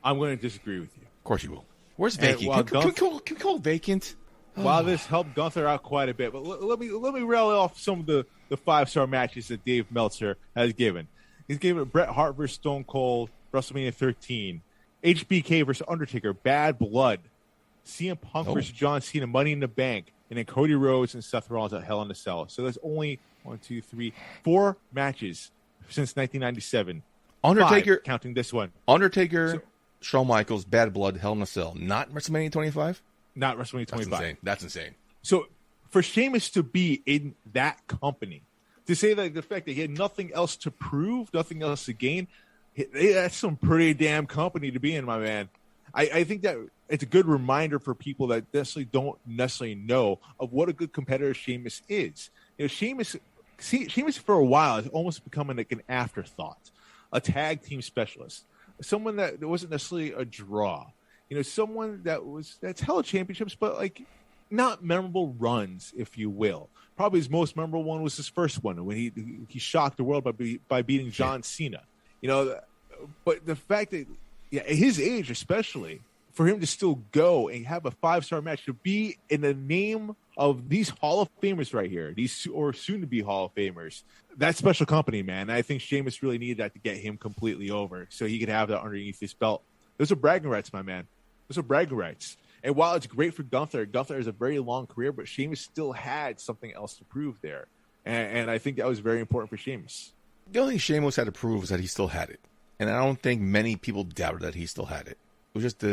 I'm going to disagree with you. Of course you will. Where's Vacant? Can we call it Vacant? While this helped Gunther out quite a bit, but let me rail off some of the 5-star matches that Dave Meltzer has given. He's given Bret Hart versus Stone Cold, WrestleMania 13, HBK versus Undertaker, Bad Blood, CM Punk versus John Cena, Money in the Bank, and then Cody Rhodes and Seth Rollins at Hell in a Cell. So there's only 4 matches since 1997. Undertaker, 5, counting this one. Undertaker. Shawn Michaels, Bad Blood, Hell in a Cell. Not WrestleMania 25? Not WrestleMania 25. That's insane. So for Sheamus to be in that company, to say that the fact that he had nothing else to prove, nothing else to gain, that's some pretty damn company to be in, my man. I think that it's a good reminder for people that don't necessarily know of what a good competitor Sheamus is. You know, Sheamus for a while has almost become like an afterthought, a tag team specialist. Someone that wasn't necessarily a draw, you know, someone that's held championships, but like not memorable runs, if you will. Probably his most memorable one was his first one when he shocked the world by beating John Cena. You know, but the fact that at his age, especially for him to still go and have a 5-star match, to be in the name of these Hall of Famers right here, these or soon to be Hall of Famers. That's special company, man. I think Sheamus really needed that to get him completely over so he could have that underneath his belt. Those are bragging rights, my man. Those are bragging rights. And while it's great for Gunther has a very long career, but Sheamus still had something else to prove there. And I think that was very important for Sheamus. The only thing Sheamus had to prove was that he still had it. And I don't think many people doubted that he still had it. It was just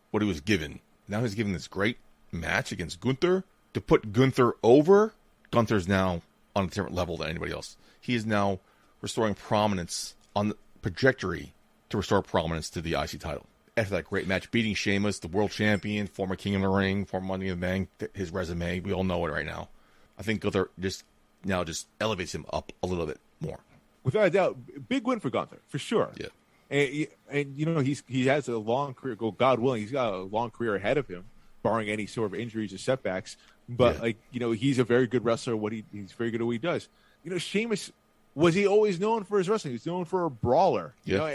what he was given. Now he's given this great match against Gunther. To put Gunther over, Gunther's now on a different level than anybody else. He is now restoring prominence on the trajectory to restore prominence to the IC title. After that great match, beating Sheamus, the world champion, former King of the Ring, former Money in the Bank, his resume, we all know it right now. I think Gunther just elevates him up a little bit more. Without a doubt, big win for Gunther, for sure. Yeah. And you know, he has a long career. God willing, he's got a long career ahead of him, barring any sort of injuries or setbacks. But he's a very good wrestler. He's very good at what he does. You know, Sheamus, was he always known for his wrestling? He's known for a brawler. Yeah. You know,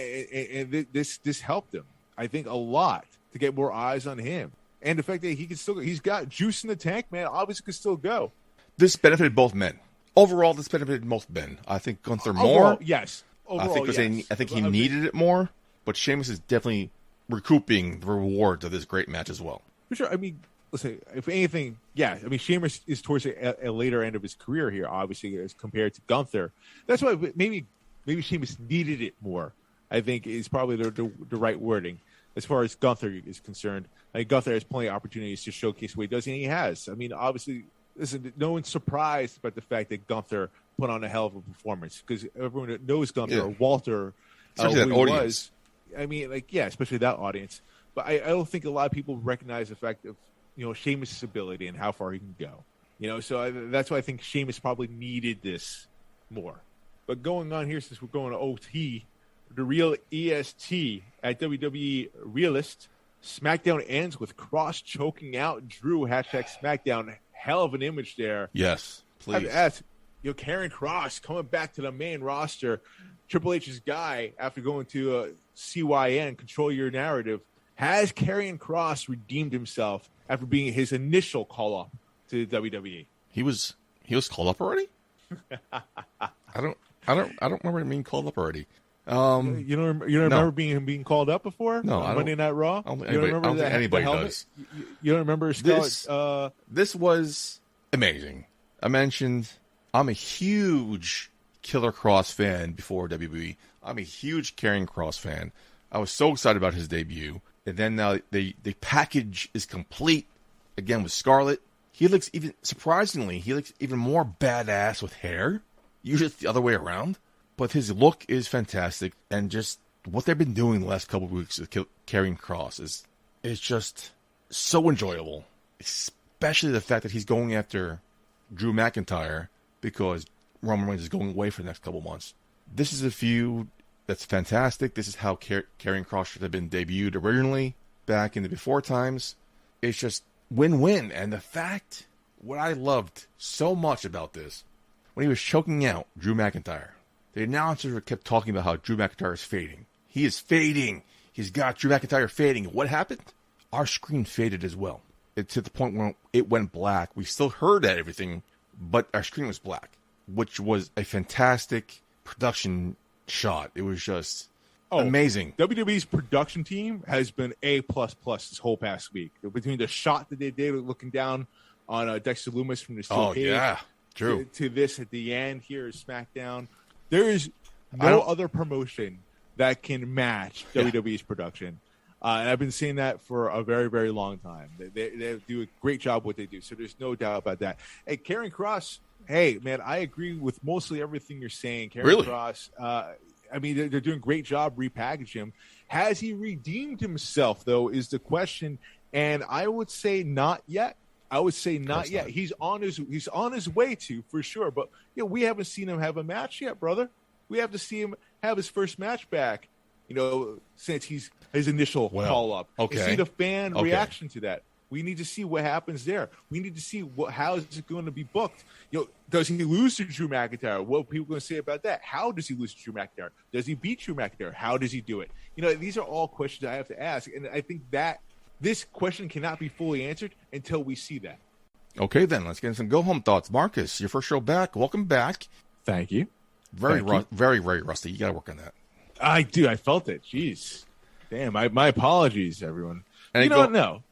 and this helped him, I think, a lot to get more eyes on him. And the fact that he's got juice in the tank, man, obviously could still go. This benefited both men. Overall, this benefited both men. I think Gunther more. Overall, yes. I think he needed it more, but Sheamus is definitely recouping the rewards of this great match as well. For sure. I mean, listen, if anything, yeah. I mean, Sheamus is towards a later end of his career here, obviously, as compared to Gunther. That's why maybe Sheamus needed it more, I think, is probably the right wording as far as Gunther is concerned. I think Gunther has plenty of opportunities to showcase what he does, and he has. I mean, obviously, listen, no one's surprised about the fact that Gunther put on a hell of a performance because everyone that knows Gunther, or Walter, especially that audience. I mean, especially that audience. But I don't think a lot of people recognize the fact of, you know, Sheamus' ability and how far he can go. You know, so that's why I think Sheamus probably needed this more. But going on here, since we're going to OT, the real EST at WWE Realist, SmackDown ends with Kross choking out Drew, #SmackDown hell of an image there. Yes, please. Karrion Kross coming back to the main roster, Triple H's guy after going to CYN, Control Your Narrative. Has Karrion Kross redeemed himself after being his initial call up to WWE? He was called up already? I don't remember him being called up already. You don't remember being called up before? No, on Monday Night Raw. I don't think anybody does. You don't remember this was amazing. I mentioned I'm a huge Killer Kross fan before WWE. I'm a huge Karrion Kross fan. I was so excited about his debut, and then now the package is complete again with Scarlett. He looks surprisingly more badass with hair. Usually it's the other way around. But his look is fantastic, and just what they've been doing the last couple of weeks with Karrion Kross is just so enjoyable. Especially the fact that he's going after Drew McIntyre because Roman Reigns is going away for the next couple months. This is a feud that's fantastic. This is how Karrion Kross should have been debuted originally back in the before times. It's just win-win. And the fact, what I loved so much about this, when he was choking out Drew McIntyre, the announcers kept talking about how Drew McIntyre is fading. He is fading. He's got Drew McIntyre fading. What happened? Our screen faded as well. To the point where it went black. We still heard everything, but our screen was black, which was a fantastic production shot. It was just amazing. WWE's production team has been A++ this whole past week. Between the shot that they did looking down on Dexter Lumis from the steel cage, yeah, true, to this at the end here is SmackDown. There is no other promotion that can match WWE's production. And I've been saying that for a very, very long time. They do a great job what they do. So there's no doubt about that. Hey, Karrion Kross, hey, man, I agree with mostly everything you're saying. Karrion Kross, I mean, they're doing a great job repackaging him. Has he redeemed himself, though, is the question. And I would say not yet. He's on his way to, for sure. But we haven't seen him have a match yet, brother. We have to see him have his first match back. Since he's his initial call up. Okay. And see the fan reaction to that. We need to see what happens there. We need to see how is it going to be booked. Does he lose to Drew McIntyre? What are people going to say about that? How does he lose to Drew McIntyre? Does he beat Drew McIntyre? How does he do it? These are all questions I have to ask, and I think that this question cannot be fully answered until we see that. Okay, then let's get into some go-home thoughts. Marcus, your first show back. Welcome back. Thank you. Very, very rusty. You got to work on that. I do. I felt it. Jeez. Damn. My apologies, everyone. And no.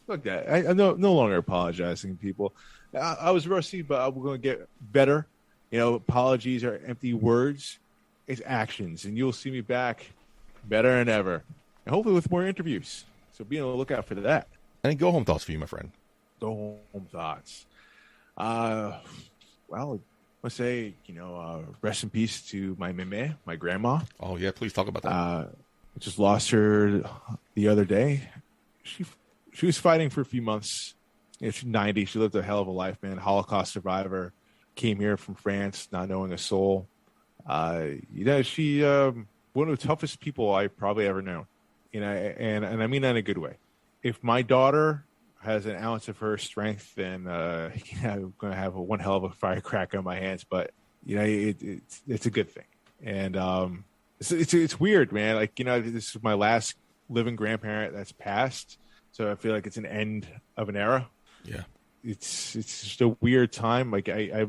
Look that. I'm no longer apologizing to people. I was rusty, but we're going to get better. Apologies are empty words. It's actions. And you'll see me back better than ever. And hopefully with more interviews. So be on the lookout for that. Any go-home thoughts for you, my friend? Go-home thoughts. Well, I want to say, rest in peace to my meme, my grandma. Oh, yeah, please talk about that. I just lost her the other day. She was fighting for a few months. She's 90. She lived a hell of a life, man. Holocaust survivor. Came here from France, not knowing a soul. She one of the toughest people I probably ever known. And I mean that in a good way. If my daughter has an ounce of her strength, then I'm going to have one hell of a firecracker on my hands. But it's a good thing, and it's weird, man. Like this is my last living grandparent that's passed, so I feel like it's an end of an era. Yeah, it's just a weird time. Like I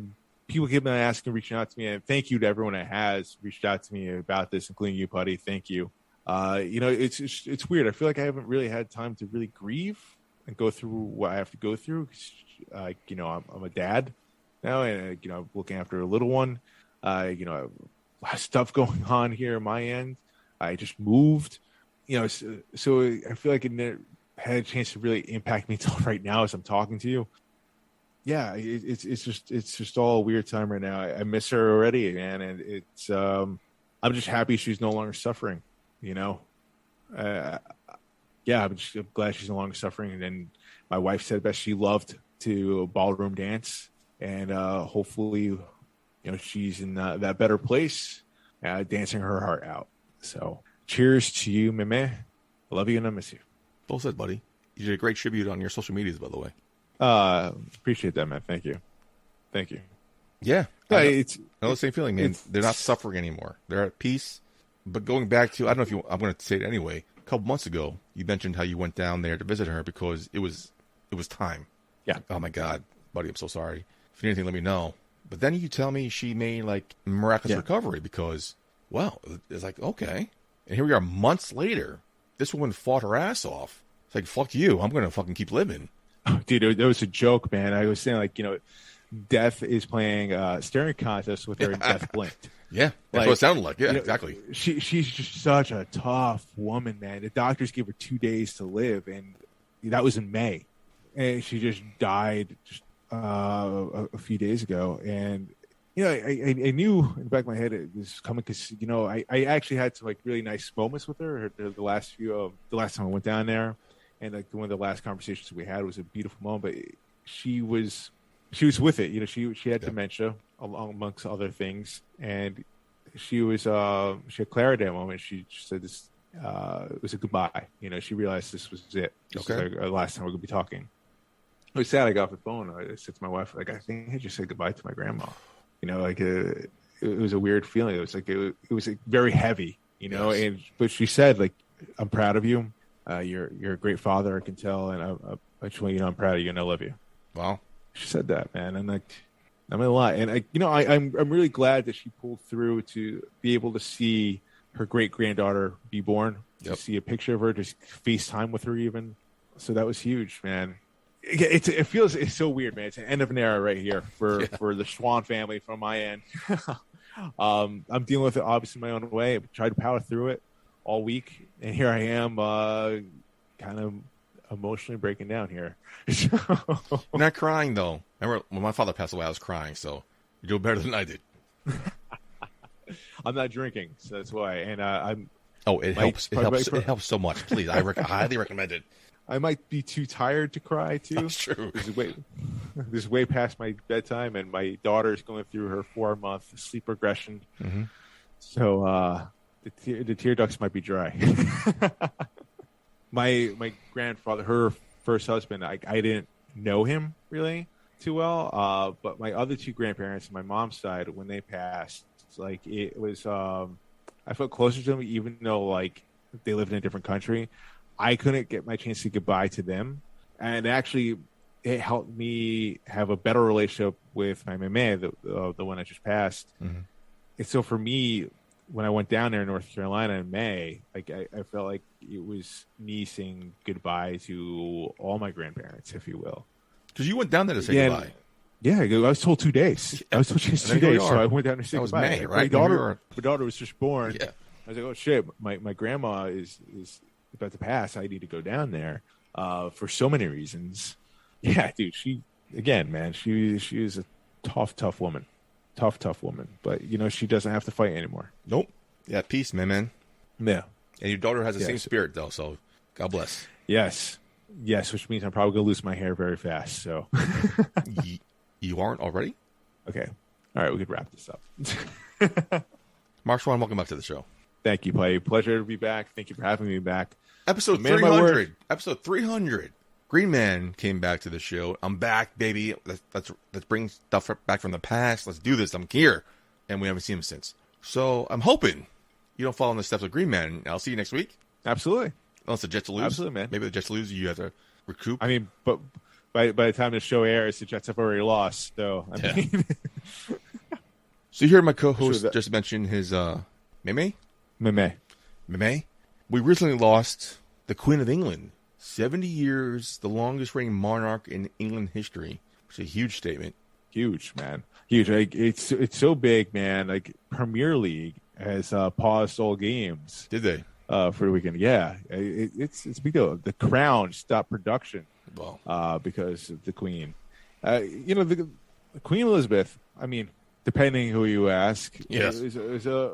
people keep on asking, reaching out to me, and thank you to everyone that has reached out to me about this, including you, Putty. Thank you. It's weird. I feel like I haven't really had time to really grieve and go through what I have to go through. I'm a dad now, and I'm looking after a little one. A lot of stuff going on here on my end. I just moved, so I feel like it never had a chance to really impact me until right now as I'm talking to you. Yeah, it's just all a weird time right now. I miss her already, man, and it's I'm just happy she's no longer suffering. I'm glad she's no longer suffering. And then my wife said best, she loved to ballroom dance, and hopefully, she's in that better place, dancing her heart out. So, cheers to you, Meme. I love you and I miss you. Well said, buddy. You did a great tribute on your social medias, by the way. Appreciate that, man. Thank you. Yeah, Yeah, I know the same feeling, man. They're not suffering anymore. They're at peace. But going back to, I don't know if you, I'm going to say it anyway. A couple months ago, you mentioned how you went down there to visit her because it was time. Yeah. Oh my God, buddy, I'm so sorry. If you need anything, let me know. But then you tell me she made like miraculous recovery because, well, it's like, okay. And here we are months later. This woman fought her ass off. It's like, fuck you. I'm going to fucking keep living. Oh, dude, there was a joke, man. I was saying, like, Death is playing staring contest with her and Death blinked. Yeah, that's what it sounded like. Yeah, exactly. She's just such a tough woman, man. The doctors gave her 2 days to live, and that was in May. And she just died just a few days ago. And, I knew in the back of my head it was coming because, I actually had some, like, really nice moments with her the last time I went down there. And, like, one of the last conversations we had was a beautiful moment. But she was with it. She had dementia amongst other things, and she had clarity at that moment. She said this it was a goodbye. She realized this was it. This was the last time we're gonna be talking. It was sad. I got off the phone. I said to my wife, like, I think I just said goodbye to my grandma. It was a weird feeling. It was like it was like very heavy. But she said, like, I'm proud of you. You're a great father. I can tell, and I just want you to know I'm proud of you and I love you. Wow. She said that, man, and like, I mean a lot. And I'm really glad that she pulled through to be able to see her great granddaughter be born, to see a picture of her, just FaceTime with her even. So that was huge, man. It's so weird, man. It's an end of an era right here for the Schwann family from my end. I'm dealing with it obviously my own way. I tried to power through it all week, and here I am, kind of emotionally breaking down here. You're not crying though. Remember when my father passed away, I was crying. So you do better than I did. I'm not drinking, so that's why. And I'm. Oh, it helps. It helps so much. Please, I highly recommend it. I might be too tired to cry too. That's true. This is way past my bedtime, and my daughter is going through her 4-month sleep regression. Mm-hmm. So the tear ducts might be dry. My grandfather, her first husband, I didn't know him really too well. But my other two grandparents on my mom's side, when they passed, like it was, I felt closer to them, even though like they lived in a different country. I couldn't get my chance to say goodbye to them, and actually, it helped me have a better relationship with my meme, the one I just passed. Mm-hmm. And so for me, when I went down there in North Carolina in May, like I felt like it was me saying goodbye to all my grandparents, if you will. Because you went down there to say goodbye. Yeah, I was told 2 days. I was told just 2 days, so I went down there to say goodbye. May, right? My daughter was just born. Yeah. I was like, oh shit, my grandma is about to pass. I need to go down there for so many reasons. Yeah, dude, she is a tough woman. Tough woman. But, she doesn't have to fight anymore. Nope. Yeah, peace, man. Yeah. And your daughter has the same spirit, though, so God bless. Yes, which means I'm probably going to lose my hair very fast, so. You aren't already? Okay. All right, we could wrap this up. Mark Schwann, welcome back to the show. Thank you, Play. Pleasure to be back. Thank you for having me back. Episode 300. Episode 300. Green Man came back to the show. I'm back, baby. Let's bring stuff back from the past. Let's do this. I'm here. And we haven't seen him since. So I'm hoping you don't follow in the steps of Green Man. I'll see you next week. Absolutely. Unless the Jets lose. Absolutely, man. Maybe the Jets lose. You have to recoup. I mean, but by the time the show airs, the Jets have already lost. So, I mean. So you heard my co-host just mention his Meme. We recently lost the Queen of England. 70 years, the longest reigning monarch in England history. It's a huge statement. Huge, man. Huge. Like, it's so big, man. Like, Premier League has paused all games. Did they? For the weekend. Yeah. It's a big deal. The Crown stopped production because of the Queen. The Queen Elizabeth, I mean, depending who you ask, is a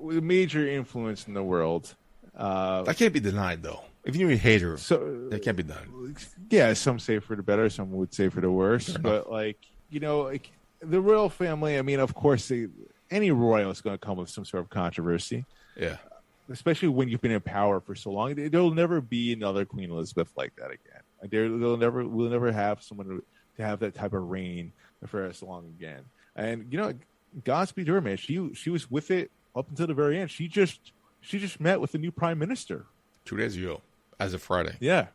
major influence in the world. That can't be denied, though. If you hate her, that can't be done. Yeah, some say for the better, some would say for the worse. But the royal family, I mean, of course, any royal is going to come with some sort of controversy. Yeah, especially when you've been in power for so long. There'll never be another Queen Elizabeth like that again. We'll never have someone to have that type of reign for as long again. And Godspeed to her, man. She was with it up until the very end. She just met with the new prime minister 2 days ago, as of Friday. Yeah,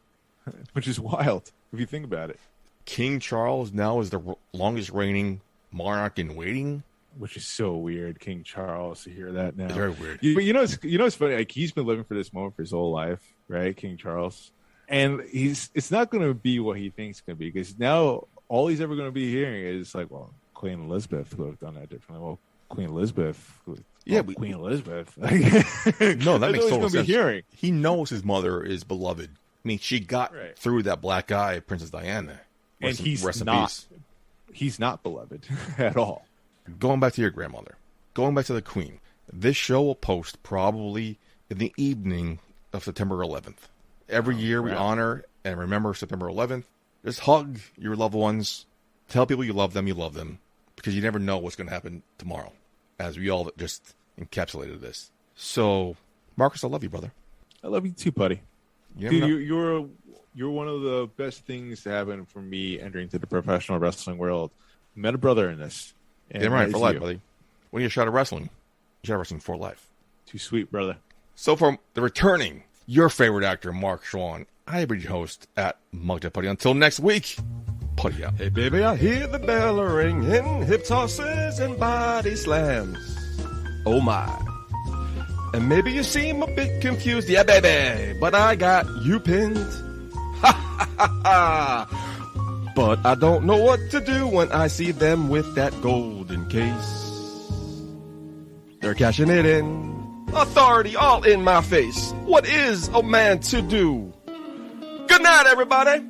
which is wild if you think about it. King Charles now is the longest reigning monarch in waiting. Which is so weird, King Charles, to hear that now. It's very weird. But it's funny. Like, he's been living for this moment for his whole life, right, King Charles? And it's not going to be what he thinks it's going to be, because now all he's ever going to be hearing is like, well, Queen Elizabeth would have done that differently. Well, Queen Elizabeth. Queen Elizabeth. No, that makes total sense. Be hearing. He knows his mother is beloved. I mean, she got through that black eye, Princess Diana. And he's not beloved at all. Going back to your grandmother, going back to the Queen, this show will post probably in the evening of September 11th. Every year we honor and remember September 11th. Just hug your loved ones. Tell people you love them, because you never know what's going to happen tomorrow, as we all just encapsulated this. So, Marcus, I love you, brother. I love you too, buddy. Dude, you're one of the best things to happen for me entering into the professional wrestling world. Met a brother in this. Damn right, for life, buddy. When you shot at wrestling, you shot at wrestling for life. Too sweet, brother. So for the returning, your favorite actor, Mark Schwann, I be your host at Mugda Putty. Until next week, putty out. Hey, baby, I hear the bell ringing, hip tosses and body slams. Oh, my. And maybe you seem a bit confused. Yeah, baby, but I got you pinned. Ha, ha, ha, ha. But I don't know what to do when I see them with that golden case. They're cashing it in. Authority all in my face. What is a man to do? Good night, everybody.